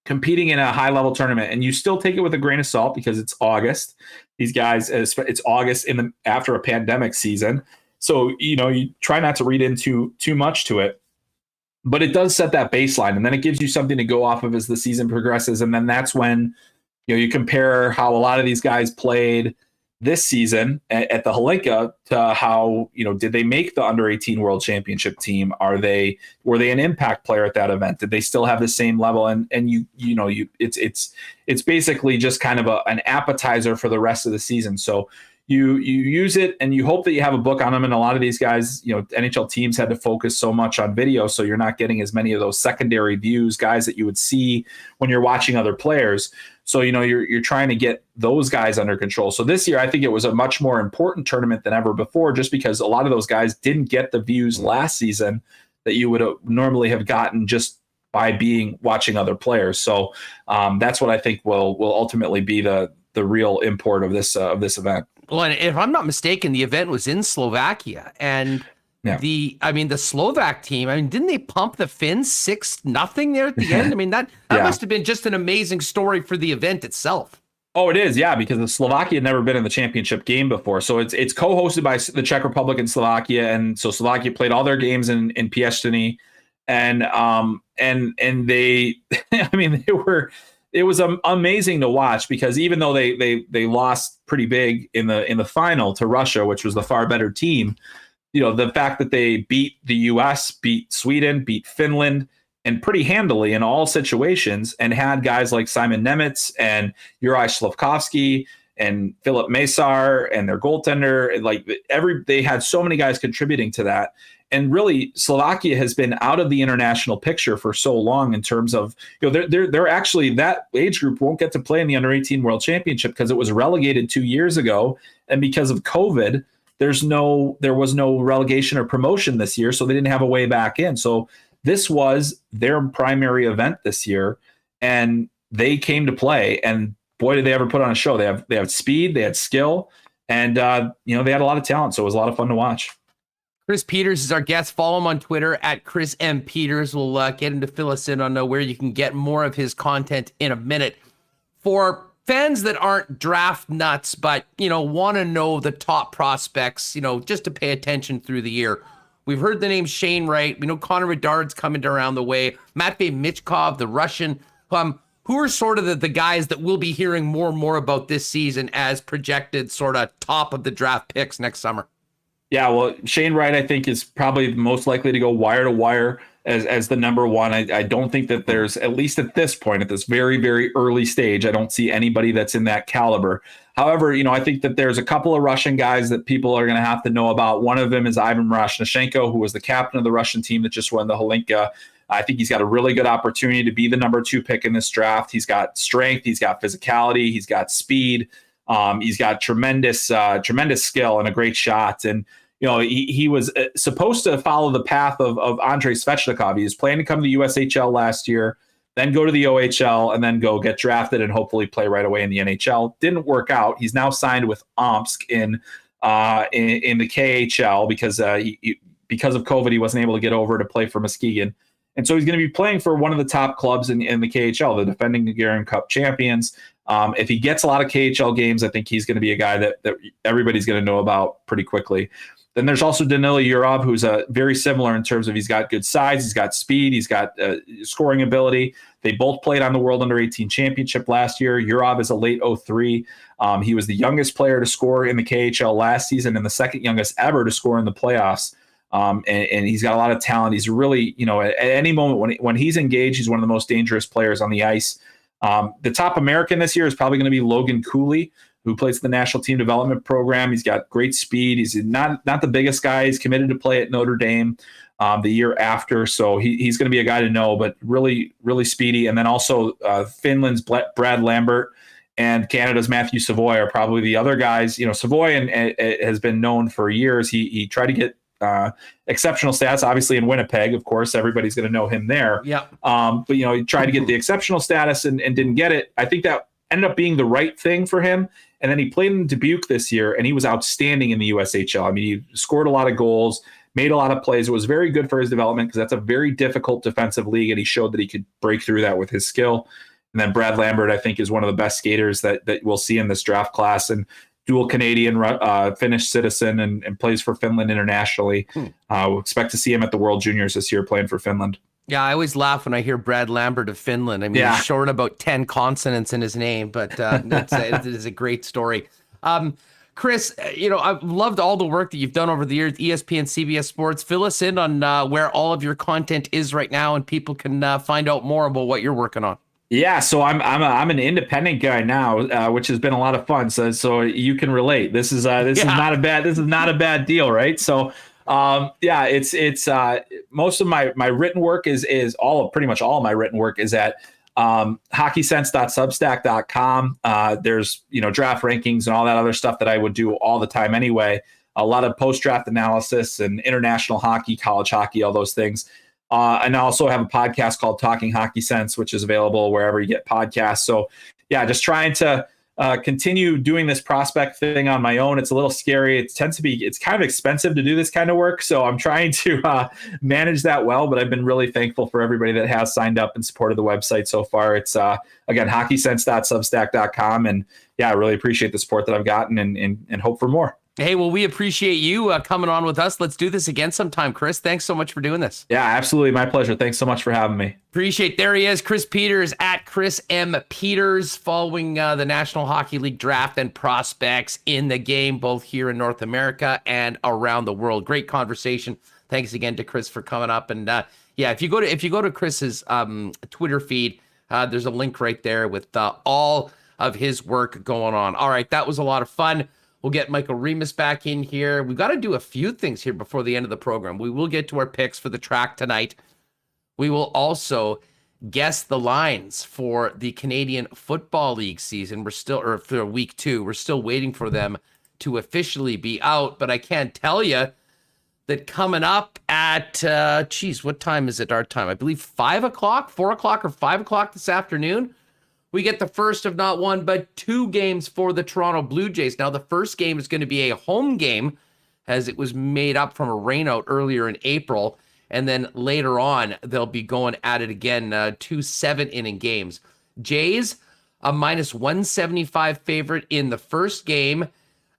competing in a high level tournament. And you still take it with a grain of salt because it's August. These guys, it's August after a pandemic season. So, you try not to read into too much to it, but it does set that baseline. And then it gives you something to go off of as the season progresses. And then that's when, you compare how a lot of these guys played this season at the Hlinka to how, did they make the under-18 World Championship team? Were they an impact player at that event? Did they still have the same level? And it's basically just kind of an appetizer for the rest of the season. So you use it and you hope that you have a book on them. And a lot of these guys, NHL teams had to focus so much on video, so you're not getting as many of those secondary views, guys that you would see when you're watching other players. So, you're trying to get those guys under control. So this year, I think it was a much more important tournament than ever before, just because a lot of those guys didn't get the views last season that you would normally have gotten just by watching other players. So that's what I think will ultimately be the real import of this event. Well, and if I'm not mistaken, the event was in Slovakia, and the Slovak team, didn't they pump the Finns 6-0 there at the end? That must have been just an amazing story for the event itself. Oh, it is, yeah, because the Slovakia had never been in the championship game before. So it's co-hosted by the Czech Republic and Slovakia, and so Slovakia played all their games in Piešťany, and they, it was amazing to watch, because even though they lost pretty big in the final to Russia, which was the far better team, the fact that they beat the US, beat Sweden, beat Finland, and pretty handily in all situations, and had guys like Simon Nemec and Juraj Slafkovský and Filip Mesar and their goaltender, they had so many guys contributing to that. And really, Slovakia has been out of the international picture for so long in terms of, they're actually, that age group won't get to play in the Under-18 World Championship because it was relegated 2 years ago. And because of COVID, there was no relegation or promotion this year, so they didn't have a way back in. So this was their primary event this year, and they came to play. And boy, did they ever put on a show. They have speed, they had skill, and they had a lot of talent. So it was a lot of fun to watch. Chris Peters is our guest. Follow him on Twitter at Chris M. Peters. We'll get him to fill us in on where you can get more of his content in a minute. For fans that aren't draft nuts, but, want to know the top prospects, just to pay attention through the year. We've heard the name Shane Wright. We know Connor Bedard's coming around the way. Matvei Michkov, the Russian. Who are sort of the guys that we'll be hearing more and more about this season as projected sort of top of the draft picks next summer? Yeah, well, Shane Wright, I think, is probably most likely to go wire to wire as the number one. I don't think that there's, at least at this point, at this very, very early stage, I don't see anybody that's in that caliber. However, I think that there's a couple of Russian guys that people are going to have to know about. One of them is Ivan Rashnashenko, who was the captain of the Russian team that just won the Holinka. I think he's got a really good opportunity to be the number 2 pick in this draft. He's got strength, he's got physicality, he's got speed, he's got tremendous skill and a great shot. And he was supposed to follow the path of Andrei Svechnikov. He was planning to come to the USHL last year, then go to the OHL, and then go get drafted and hopefully play right away in the NHL. Didn't work out. He's now signed with Omsk in the KHL because of COVID, he wasn't able to get over to play for Muskegon. And so he's going to be playing for one of the top clubs in the KHL, the defending Gagarin Cup champions. If he gets a lot of KHL games, I think he's going to be a guy that everybody's going to know about pretty quickly. Then there's also Danila Yurov, who's very similar in terms of he's got good size, he's got speed, he's got scoring ability. They both played on the World Under-18 Championship last year. Yurov is a late 03. He was the youngest player to score in the KHL last season and the second youngest ever to score in the playoffs. And he's got a lot of talent. He's really, at any moment when he's engaged, he's one of the most dangerous players on the ice. The top American this year is probably going to be Logan Cooley, who plays the National Team Development Program. He's got great speed. He's not the biggest guy. He's committed to play at Notre Dame the year after. So he's going to be a guy to know, but really, really speedy. And then also Finland's Brad Lambert and Canada's Matthew Savoy are probably the other guys. Savoy has been known for years. He tried to get exceptional stats, obviously in Winnipeg, of course, everybody's going to know him there. Yeah. But he tried to get the exceptional status and didn't get it. I think that ended up being the right thing for him. And then he played in Dubuque this year, and he was outstanding in the USHL. He scored a lot of goals, made a lot of plays. It was very good for his development because that's a very difficult defensive league, and he showed that he could break through that with his skill. And then Brad Lambert, I think, is one of the best skaters that we'll see in this draft class, and dual Canadian Finnish citizen and plays for Finland internationally. We'll expect to see him at the World Juniors this year playing for Finland. Yeah, I always laugh when I hear Brad Lambert of Finland. He's short about 10 consonants in his name, but it is a great story. Chris, I've loved all the work that you've done over the years, ESPN, CBS Sports. Fill us in on where all of your content is right now and people can find out more about what you're working on. Yeah, so I'm an independent guy now, which has been a lot of fun. So you can relate. This is not a bad deal, right? So yeah, it's most of my written work is pretty much all of my written work is at hockeysense.substack.com. There's draft rankings and all that other stuff that I would do all the time anyway. A lot of post-draft analysis and international hockey, college hockey, all those things. And I also have a podcast called Talking Hockey Sense, which is available wherever you get podcasts. So yeah, just trying to continue doing this prospect thing on my own. It's a little scary. It's kind of expensive to do this kind of work. So I'm trying to manage that well, but I've been really thankful for everybody that has signed up and supported the website so far. It's again, hockeysense.substack.com. And yeah, I really appreciate the support that I've gotten and hope for more. Hey, well, we appreciate you coming on with us. Let's do this again sometime, Chris. Thanks so much for doing this. Yeah, absolutely. My pleasure. Thanks so much for having me. Appreciate. There he is, Chris Peters at Chris M. Peters, following the National Hockey League draft and prospects in the game, both here in North America and around the world. Great conversation. Thanks again to Chris for coming up. And yeah, if you go to Chris's Twitter feed, there's a link right there with all of his work going on. All right, that was a lot of fun. We'll get Michael Remis back in here. We've got to do a few things here before the end of the program. We will get to our picks for the track tonight. We will also guess the lines for the Canadian Football League season. For week 2. We're still waiting for them to officially be out, but I can't tell you that coming up at, what time is it our time? I believe 5 o'clock, 4 o'clock or 5 o'clock this afternoon. We get the first of not one, but 2 games for the Toronto Blue Jays. Now, the first game is going to be a home game, as it was made up from a rainout earlier in April. And then later on, they'll be going at it again, 2 7-inning games. Jays, a minus 175 favorite in the first game,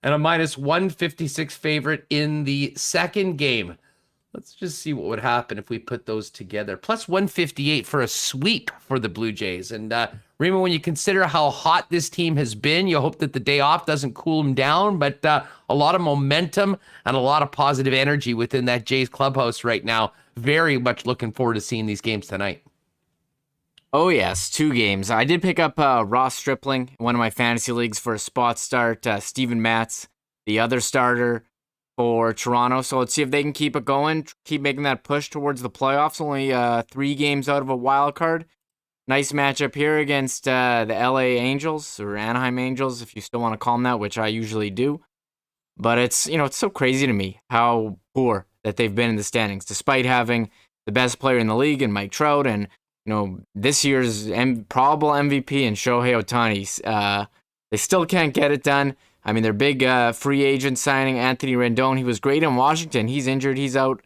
and a minus 156 favorite in the second game. Let's just see what would happen if we put those together. Plus 158 for a sweep for the Blue Jays. And Rima, when you consider how hot this team has been, you hope that the day off doesn't cool them down, but a lot of momentum and a lot of positive energy within that Jays clubhouse right now. Very much looking forward to seeing these games tonight. Oh, yes, 2 games. I did pick up Ross Stripling, one of my fantasy leagues, for a spot start. Steven Matz, the other starter for Toronto. So let's see if they can keep it going, keep making that push towards the playoffs. Only 3 games out of a wild card. Nice matchup here against the LA Angels, or Anaheim Angels, if you still want to call them that, which I usually do. But it's so crazy to me how poor that they've been in the standings, despite having the best player in the league in Mike Trout and this year's probable MVP in Shohei Ohtani. They still can't get it done. I mean, their big free agent signing, Anthony Rendon, he was great in Washington. He's injured. He's out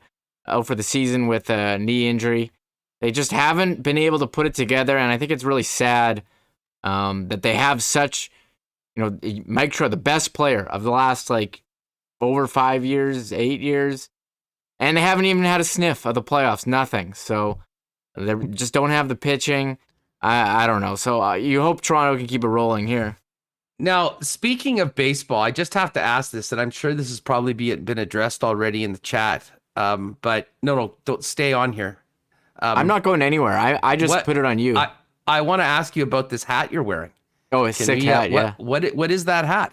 for the season with a knee injury. They just haven't been able to put it together, and I think it's really sad that they have such, Mike Trout, the best player of the last, over 5 years, 8 years, and they haven't even had a sniff of the playoffs, nothing. So they just don't have the pitching. I don't know. So you hope Toronto can keep it rolling here. Now, speaking of baseball, I just have to ask this, and I'm sure this has probably been addressed already in the chat. But no, don't stay on here. I'm not going anywhere. I just put it on you. I want to ask you about this hat you're wearing. Oh, a sick hat, yeah. What is that hat?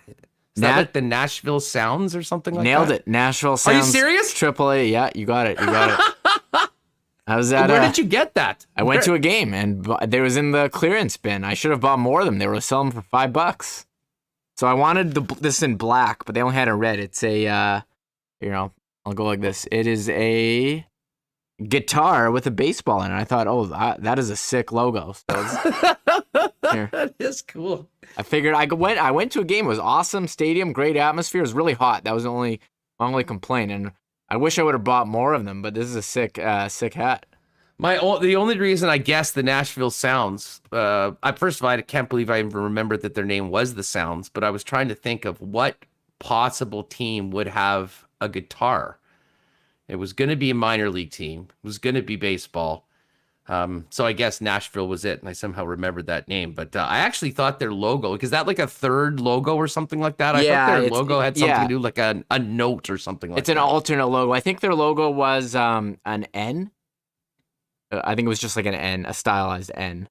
Is that like the Nashville Sounds or something like that? Nailed it. Nashville Sounds. Are you serious? AAA, yeah, you got it. How's that? Where did you get that? I went to a game, and they was in the clearance bin. I should have bought more of them. They were selling them for $5. So I wanted this in black, but they only had it red. It's a, I'll go like this. It is a guitar with a baseball in it. I thought, that is a sick logo. So that is cool. I figured I went to a game. It was awesome stadium, great atmosphere. It was really hot. That was my only complaint. And I wish I would have bought more of them, but this is a sick hat. The only reason I guessed the Nashville Sounds, first of all, I can't believe I even remembered that their name was the Sounds, but I was trying to think of what possible team would have a guitar. It was going to be a minor league team. It was going to be baseball. So I guess Nashville was it, and I somehow remembered that name. But I actually thought their logo, is that like a third logo or something like that? I thought their logo had something to do like a note or something like that. It's an alternate logo. I think their logo was an N. I think it was just like an N, a stylized N.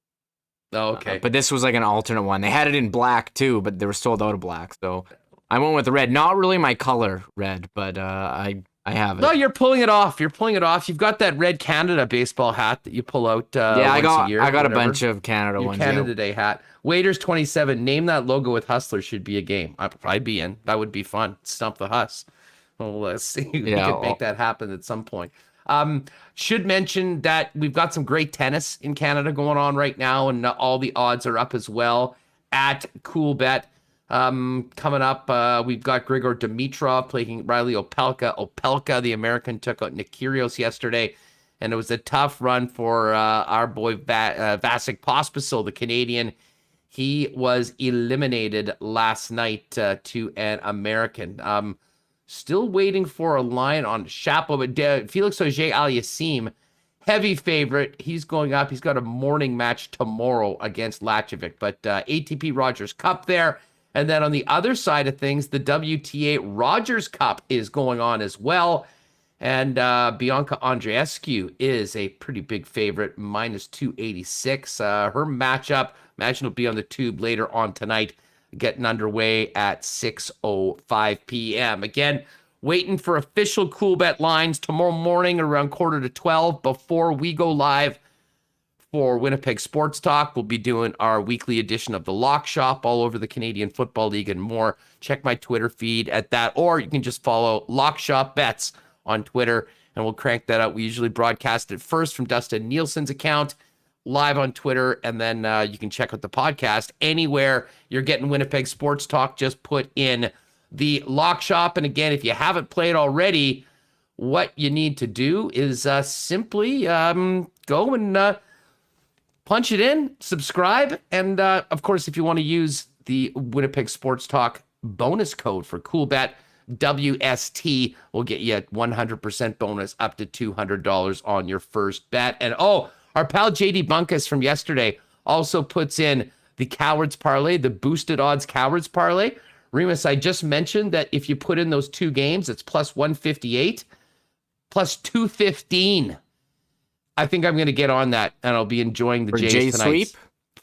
Oh, okay. But this was like an alternate one. They had it in black too, but they were sold out of black. So I went with the red. Not really my color, red, but I have it. No, you're pulling it off. You've got that red Canada baseball hat that you pull out once a year. I got a bunch of Canada ones. Canada Day hat. Waiters 27. Name that logo with Hustler should be a game. I'd be in. That would be fun. Stump the Huss. Well, let's see. We could make that happen at some point. Should mention that we've got some great tennis in Canada going on right now, and all the odds are up as well at CoolBet. Coming up, we've got Grigor Dimitrov playing Riley Opelka. Opelka, the American, took out Nick Kyrgios yesterday, and it was a tough run for our boy Vasek Pospisil, the Canadian. He was eliminated last night to an American. Still waiting for a line on Chapo, but Felix Auger-Aliassime, heavy favorite. He's going up. He's got a morning match tomorrow against Lachovic, but ATP Rogers Cup there. And then on the other side of things, the WTA Rogers Cup is going on as well. And Bianca Andreescu is a pretty big favorite, minus 286. Her matchup, imagine it'll be on the tube later on tonight, getting underway at 6:05 p.m. Again, waiting for official CoolBet lines tomorrow morning around 11:45 before we go live for Winnipeg Sports Talk. We'll be doing our weekly edition of the Lock Shop all over the Canadian Football League and more. Check my Twitter feed at that, or you can just follow Lock Shop Bets on Twitter, and we'll crank that out. We usually broadcast it first from Dustin Nielsen's account, live on Twitter, and then you can check out the podcast anywhere you're getting Winnipeg Sports Talk. Just put in the Lock Shop. And again, if you haven't played already, what you need to do is simply go and punch it in, subscribe, and of course, if you want to use the Winnipeg Sports Talk bonus code for CoolBet, WST, will get you a 100% bonus up to $200 on your first bet. And our pal JD Bunkus from yesterday also puts in the Cowards Parlay, the boosted odds Cowards Parlay. Remis, I just mentioned that if you put in those two games, it's plus 158, plus 215. I think I'm going to get on that, and I'll be enjoying the Jays tonight. Sweep?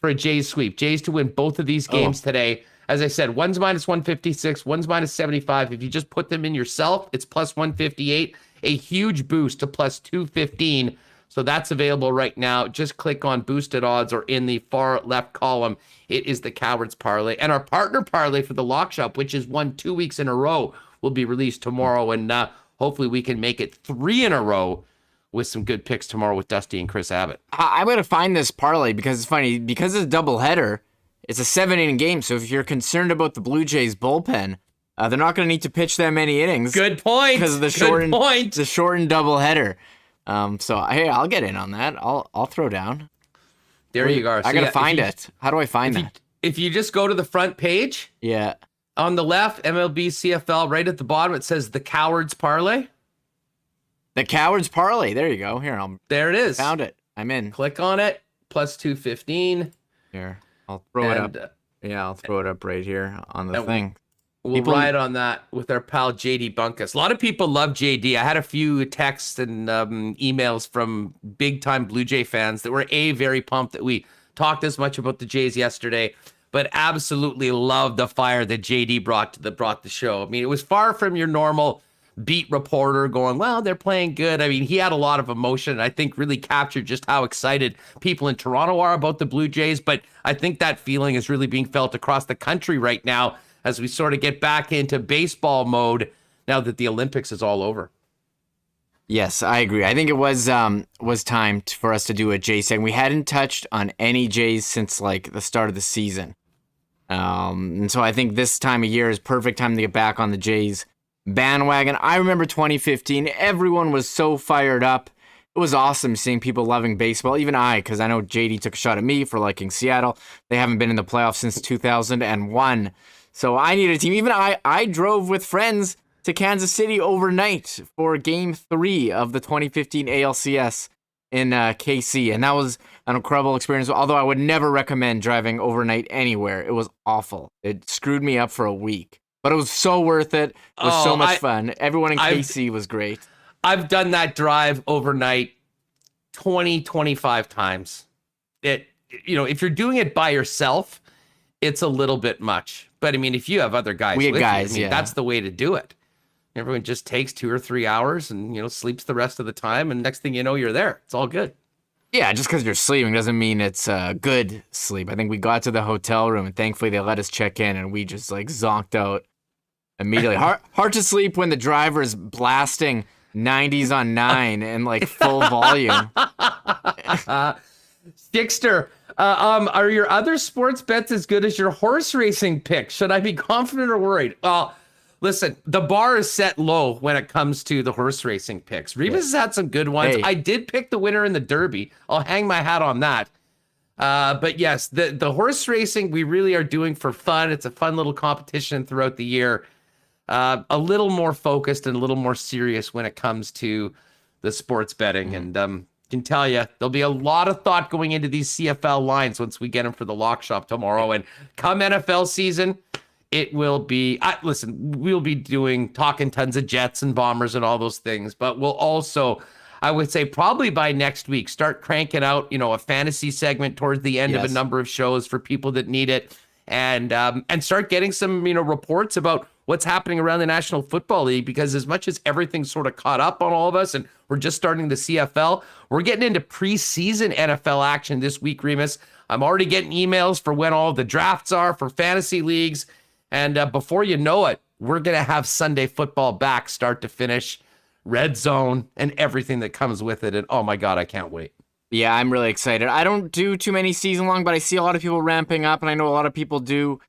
For a Jays sweep. Jays to win both of these games today. As I said, one's minus 156, one's minus 75. If you just put them in yourself, it's plus 158, a huge boost to plus 215. So that's available right now. Just click on boosted odds or in the far left column. It is the Cowards Parlay. And our partner parlay for the Lock Shop, which has won 2 weeks in a row, will be released tomorrow. And hopefully we can make it 3 in a row with some good picks tomorrow with Dusty and Chris Abbott. I'm going to find this parlay because it's funny. Because it's a doubleheader, it's a 7-inning game. So if you're concerned about the Blue Jays bullpen, they're not going to need to pitch that many innings. Good point. Because of the shortened doubleheader. So hey, I'll get in on that. I'll throw down. There you go. I gotta find it. How do I find that? If you just go to the front page, on the left, MLB CFL, right at the bottom, it says the Cowards Parlay. The Cowards Parlay. There you go. Here, there it is. Found it. I'm in. Click on it. Plus 215. Here, I'll throw it up. I'll throw it up right here on the thing. We'll ride on that with our pal JD Bunkus. A lot of people love JD. I had a few texts and emails from big-time Blue Jay fans that were very pumped that we talked as much about the Jays yesterday, but absolutely loved the fire that JD brought the show. I mean, it was far from your normal beat reporter going, well, they're playing good. I mean, he had a lot of emotion, and I think really captured just how excited people in Toronto are about the Blue Jays, but I think that feeling is really being felt across the country right now as we sort of get back into baseball mode now that the Olympics is all over. Yes, I agree. I think it was time for us to do a Jays segment. We hadn't touched on any Jays since like the start of the season. And so I think this time of year is perfect time to get back on the Jays bandwagon. I remember 2015. Everyone was so fired up. It was awesome seeing people loving baseball. Even because I know JD took a shot at me for liking Seattle. They haven't been in the playoffs since 2001. So I need a team. Even I drove with friends to Kansas City overnight for Game 3 of the 2015 ALCS in KC. And that was an incredible experience. Although I would never recommend driving overnight anywhere. It was awful. It screwed me up for a week. But it was so worth it. It was so much fun. Everyone in KC was great. I've done that drive overnight 20, 25 times. if you're doing it by yourself, it's a little bit much. But I mean, if you have other guys, with you, that's the way to do it. Everyone just takes 2 or 3 hours and, sleeps the rest of the time. And next thing you know, you're there. It's all good. Yeah, just because you're sleeping doesn't mean it's good sleep. I think we got to the hotel room and thankfully they let us check in and we just zonked out immediately. Hard to sleep when the driver is blasting 90s on 9 and full volume. Stickster, are your other sports bets as good as your horse racing picks? Should I be confident or worried? Well, listen, the bar is set low when it comes to the horse racing picks. Remis has had some good ones. Hey. I did pick the winner in the Derby. I'll hang my hat on that. But yes, the horse racing we really are doing for fun. It's a fun little competition throughout the year. A little more focused and a little more serious when it comes to the sports betting. And can tell you, there'll be a lot of thought going into these CFL lines once we get them for the lock shop tomorrow. And come NFL season, it will be, we'll be talking tons of Jets and Bombers and all those things, but we'll also, I would say probably by next week, start cranking out, a fantasy segment towards the end of a number of shows for people that need it, and start getting some, reports about what's happening around the National Football League, because as much as everything's sort of caught up on all of us and we're just starting the CFL, we're getting into preseason NFL action this week, Remis. I'm already getting emails for when all the drafts are for fantasy leagues. And before you know it, we're going to have Sunday football back start to finish, red zone, and everything that comes with it. And oh my God, I can't wait. Yeah, I'm really excited. I don't do too many season long, but I see a lot of people ramping up, and I know a lot of people do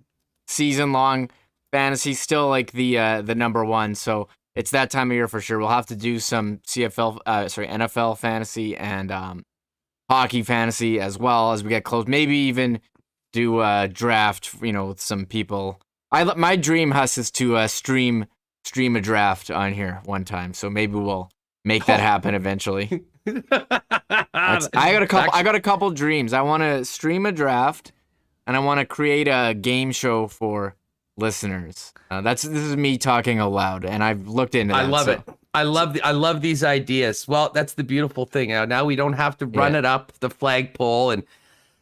season long. Fantasy still the number one. So it's that time of year for sure. We'll have to do some NFL fantasy and hockey fantasy as well as we get close. Maybe even do a draft, with some people. My dream, Huss, is to stream a draft on here one time. So maybe we'll make that happen eventually. I got a couple dreams. I want to stream a draft, and I want to create a game show for listeners. This is me talking aloud, and I've looked into that. I love it. I love these ideas. Well, that's the beautiful thing. Now we don't have to run it up the flagpole and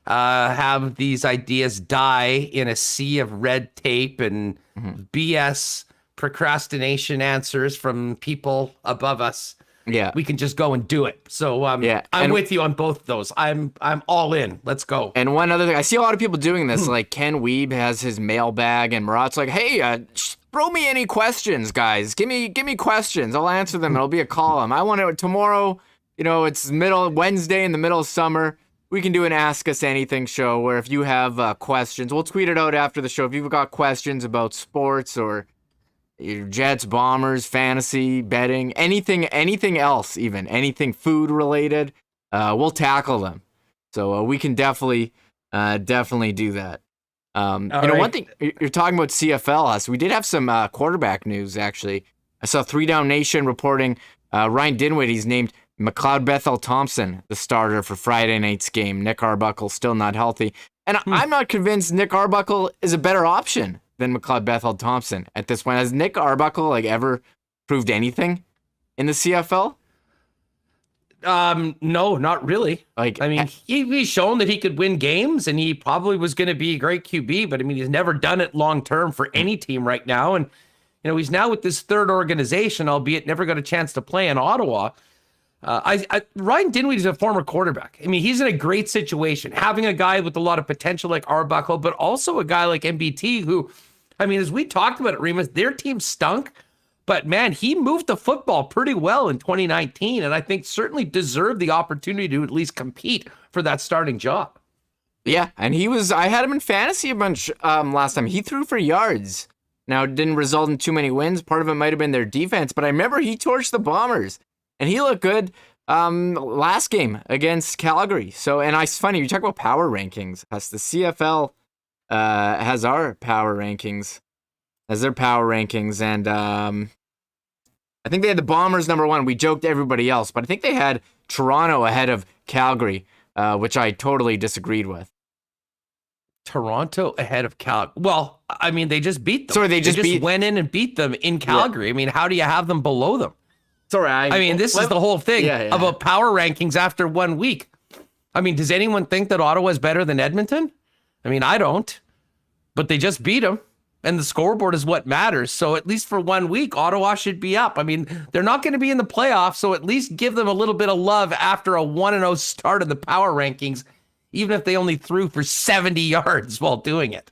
have these ideas die in a sea of red tape and BS procrastination answers from people above us. Yeah, we can just go and do it. So I'm with you on both of those. I'm all in. Let's go. And one other thing, I see a lot of people doing this. Like Ken Weeb has his mailbag, and Murat's like, "Hey, throw me any questions, guys. Give me questions. I'll answer them. It'll be a column. I want it tomorrow. It's Wednesday in the middle of summer. We can do an Ask Us Anything show where if you have questions, we'll tweet it out after the show. If you've got questions about sports or your Jets, Bombers, fantasy, betting, anything else, even anything food related, we'll tackle them. So we can definitely do that. One thing you're talking about CFL, we did have some quarterback news actually. I saw 3 Down Nation reporting Ryan Dinwiddie's named McLeod Bethel Thompson the starter for Friday night's game. Nick Arbuckle still not healthy, and I'm not convinced Nick Arbuckle is a better option than McLeod Bethel Thompson at this point. Has Nick Arbuckle ever proved anything in the CFL? No, not really. He's shown that he could win games, and he probably was going to be a great QB, but he's never done it long term for any team right now. And he's now with this third organization, albeit never got a chance to play in Ottawa. Ryan Dinwiddie's a former quarterback. He's in a great situation, having a guy with a lot of potential like Arbuckle, but also a guy like MBT who, as we talked about it, Remis, their team stunk, but man, he moved the football pretty well in 2019, and I think certainly deserved the opportunity to at least compete for that starting job. Yeah, and I had him in fantasy a bunch last time. He threw for yards. Now, it didn't result in too many wins. Part of it might have been their defense, but I remember he torched the Bombers. And he looked good last game against Calgary. So, and it's funny, you talk about power rankings. The CFL has our power rankings, and I think they had the Bombers number 1. We joked everybody else, but I think they had Toronto ahead of Calgary, which I totally disagreed with. Toronto ahead of Calgary. Well, they just beat them. Sorry, they just went in and beat them in Calgary. Yeah. How do you have them below them? Sorry, this is the whole thing about power rankings after 1 week. I mean, does anyone think that Ottawa is better than Edmonton? I mean, I don't. But they just beat them, and the scoreboard is what matters. So at least for 1 week, Ottawa should be up. I mean, they're not going to be in the playoffs, so at least give them a little bit of love after a 1-0 start in the power rankings, even if they only threw for 70 yards while doing it.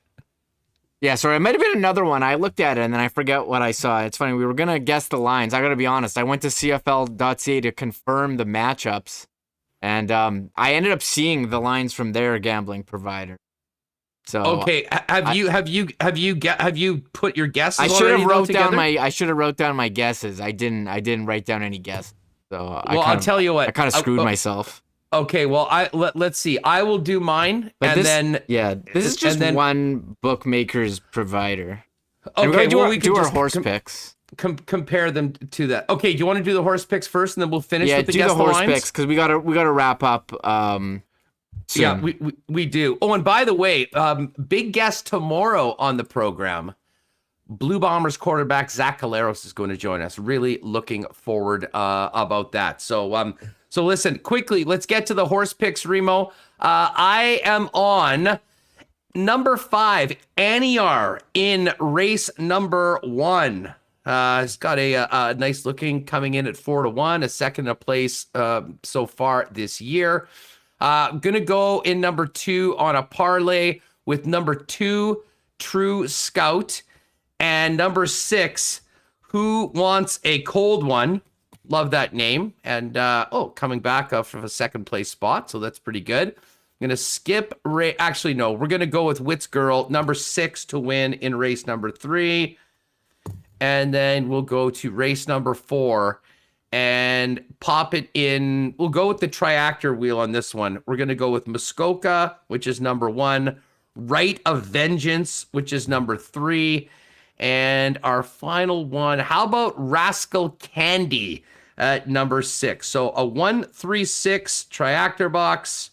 Yeah, sorry, it might have been another one. I looked at it and then I forget what I saw. It's funny, we were going to guess the lines. I got to be honest. I went to CFL.ca to confirm the matchups, and I ended up seeing the lines from their gambling provider. So okay, have you put your guesses? I should have wrote together? down my guesses. I didn't write down any guesses. So I'll tell you what. I kind of screwed myself. Okay, well, let's see. I will do mine, But and this is just one bookmaker's provider. Okay, we do our horse picks. Compare them to that. Okay, do you want to do the horse picks first, and then we'll finish with the do guess the horse lines? picks because we gotta wrap up. Soon. Yeah, we do. Oh, and by the way, big guest tomorrow on the program. Blue Bombers quarterback Zach Caleros is going to join us. Really looking forward about that. So listen, quickly, let's get to the horse picks, Remo. I am on number 5, Aniar, in race number 1. He's got a nice looking coming in at 4-1, a second place so far this year. Gonna go in number 2 on a parlay with number 2, True Scout, and number 6, Who Wants a Cold One. Love that name. And coming back from a second place spot, so that's pretty good. I'm gonna skip actually no, we're gonna go with Wits Girl, number 6 to win in race number 3. And then we'll go to race number 4 and pop it in. We'll go with the triactor wheel on this one. We're going to go with Muskoka, which is number 1, Right of Vengeance, which is number 3, and our final one, how about Rascal Candy at number 6? So a 1-3-6 triactor box.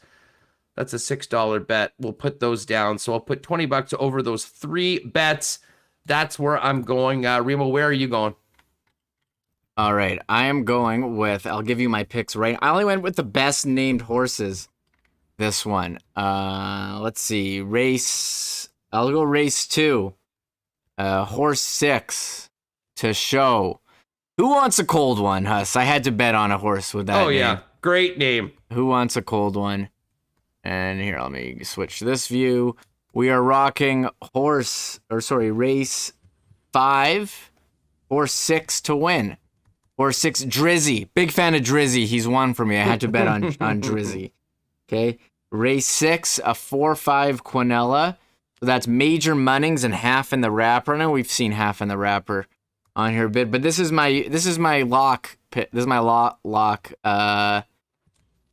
That's a $6 bet. We'll put those down. So I'll put $20 over those 3 bets. That's where I'm going. Remo, where are you going? All right, I am going with, I'll give you my picks right. I only went with the best named horses this one. Let's see, I'll go race 2. Horse 6 to show. Who Wants a Cold One, Huss? I had to bet on a horse with that name. Yeah, great name. Who Wants a Cold One? And here, let me switch to this view. We are rocking race 5, horse 6 to win. Horse 6, Drizzy. Big fan of Drizzy. He's won for me. I had to bet on Drizzy. Okay. Race 6, a 4-5 Quinella. So that's Major Munnings and half in the wrapper. I know we've seen half in the wrapper on here a bit, but this is my lock. This is my lock.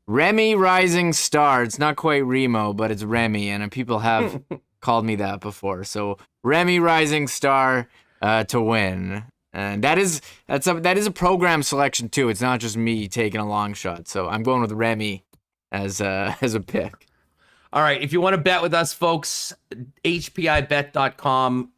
Remy Rising Star. It's not quite Remo, but it's Remy, and people have called me that before. So Remy Rising Star to win. And that is a program selection too. It's not just me taking a long shot. So I'm going with Remy as a pick. All right, if you want to bet with us, folks, hpibet.com.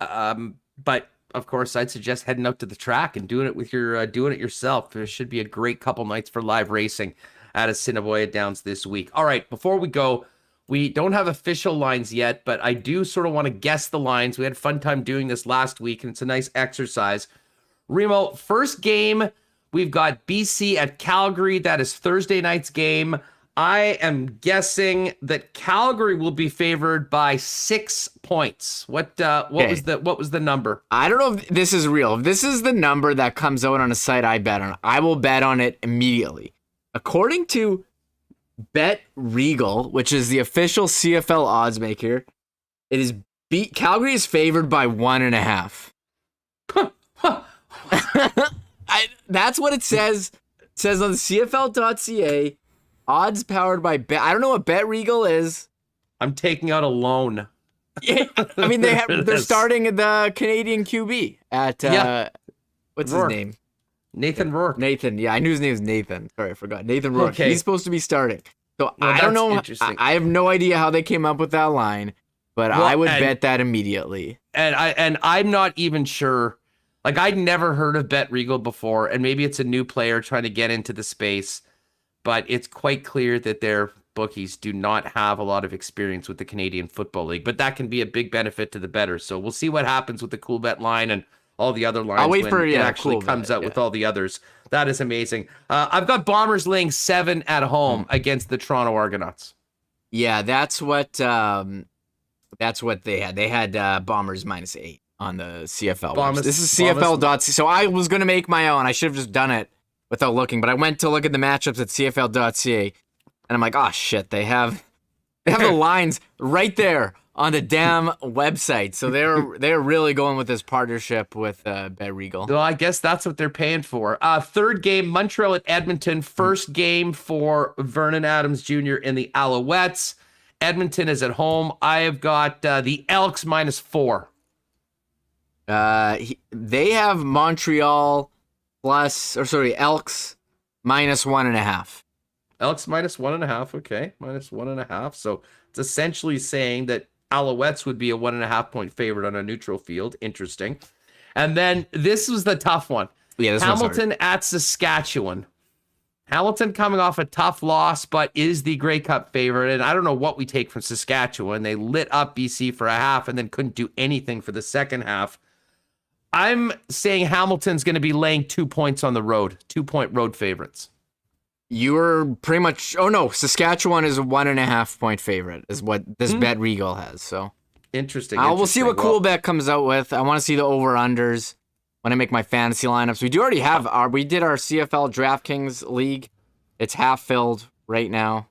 But of course, I'd suggest heading out to the track and doing it with doing it yourself. There should be a great couple nights for live racing at Assiniboia Downs this week. All right, before we go, we don't have official lines yet, but I do sort of want to guess the lines. We had a fun time doing this last week, and it's a nice exercise. Remo, first game, we've got BC at Calgary. That is Thursday night's game. I am guessing that Calgary will be favored by 6 points. What was the number? I don't know if this is real. If this is the number that comes out on a site I bet on, I will bet on it immediately. According to Bet Regal, which is the official CFL odds maker, it is Calgary is favored by 1.5. That's what it says. It says on the CFL.ca. Odds powered by Bet. I don't know what Bet Regal is. I'm taking out a loan. Yeah, I mean they're starting the Canadian QB at what's Rourke. his name? Nathan Rourke. Nathan. Yeah, I knew his name was Nathan. Sorry, I forgot. Nathan Rourke. Okay. He's supposed to be starting. So Well, I don't that's know. interesting. I have no idea how they came up with that line, but Well, I would and- bet that immediately. And I'm not even sure. Like, I'd never heard of Bet Regal before, and maybe it's a new player trying to get into the space, but it's quite clear that they're bookies do not have a lot of experience with the Canadian Football League, but that can be a big benefit to the bettors. So we'll see what happens with the Cool Bet line and all the other lines. I'll wait when for it actually comes out with all the others. That is amazing. I've got Bombers laying 7 at home against the Toronto Argonauts. Yeah, that's what they had. They had Bombers -8 on the CFL. This is CFL.ca. So I was going to make my own. I should have just done it without looking, but I went to look at the matchups at CFL.ca, and I'm like, oh shit, they have the lines right there on the damn website. So they're really going with this partnership with Bet Regal. Well, I guess that's what they're paying for. Third game, Montreal at Edmonton. First game for Vernon Adams Jr. and the Alouettes. Edmonton is at home. I have got the Elks -4. They have Montreal Elks -1.5. Elks -1.5. Okay, -1.5. So it's essentially saying that Alouettes would be a 1.5 point favorite on a neutral field. Interesting. And then this was the tough one. Yeah, Hamilton at Saskatchewan. Hamilton coming off a tough loss, but is the Grey Cup favorite. And I don't know what we take from Saskatchewan. They lit up BC for a half and then couldn't do anything for the second half. I'm saying Hamilton's going to be laying 2 points on the road, 2-point road favorites. You're pretty much. Oh no, Saskatchewan is a 1.5 point favorite, is what this Bet Regal has. So interesting. We'll see what Cool Bet comes out with. I want to see the over-unders when I make my fantasy lineups. We do already have we did our CFL DraftKings league. It's half filled right now,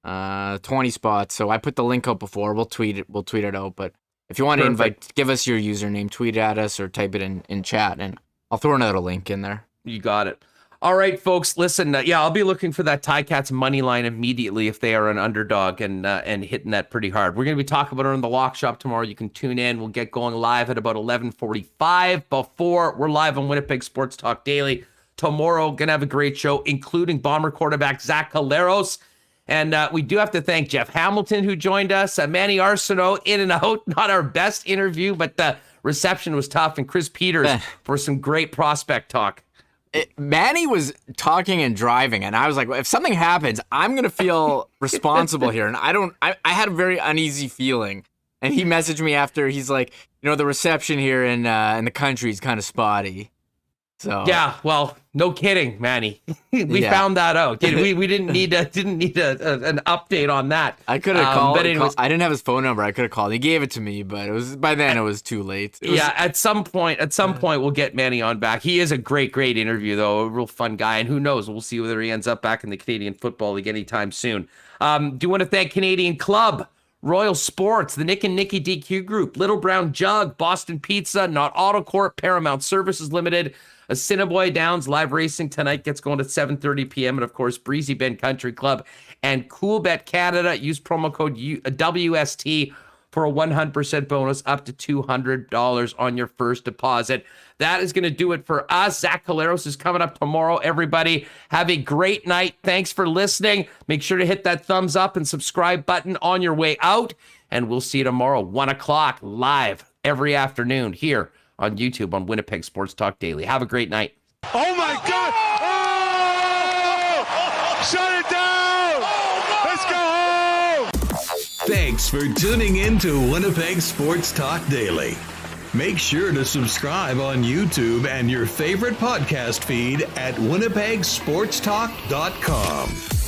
20 spots. So I put the link out before. We'll tweet it out. But if you want to invite, give us your username, tweet at us, or type it in chat, and I'll throw another link in there. You got it. All right, folks, listen, I'll be looking for that Ticats money line immediately if they are an underdog and hitting that pretty hard. We're going to be talking about it on the Lock Shop tomorrow. You can tune in. We'll get going live at about 11:45. Before we're live on Winnipeg Sports Talk Daily tomorrow, going to have a great show, including Bomber quarterback Zach Collaros. And we do have to thank Jeff Hamilton, who joined us, Manny Arceneaux, in and out. Not our best interview, but the reception was tough. And Chris Peters for some great prospect talk. Manny was talking and driving, and I was like, if something happens, I'm going to feel responsible here. And I had a very uneasy feeling. And he messaged me after, he's like, the reception here in the country is kind of spotty. So yeah, well, no kidding, Manny. We found that out. We didn't need an update on that. I could have called. But I didn't have his phone number. I could have called. He gave it to me, but by then it was too late. At some point we'll get Manny on back. He is a great interview, though. A real fun guy, and who knows? We'll see whether he ends up back in the Canadian Football League anytime soon. Do you want to thank Canadian Club, Royal Sports, the Nick and Nicky DQ Group, Little Brown Jug, Boston Pizza, Not Auto Corp, Paramount Services Limited, Assiniboia Downs live racing tonight gets going at 7:30 p.m. And, of course, Breezy Bend Country Club and Cool Bet Canada. Use promo code WST for a 100% bonus up to $200 on your first deposit. That is going to do it for us. Zach Collaros is coming up tomorrow, everybody. Have a great night. Thanks for listening. Make sure to hit that thumbs up and subscribe button on your way out. And we'll see you tomorrow, 1 o'clock, live every afternoon here on YouTube on Winnipeg Sports Talk Daily. Have a great night. Oh my God! Oh! Shut it down! Let's go home! Thanks for tuning in to Winnipeg Sports Talk Daily. Make sure to subscribe on YouTube and your favorite podcast feed at winnipegsportstalk.com.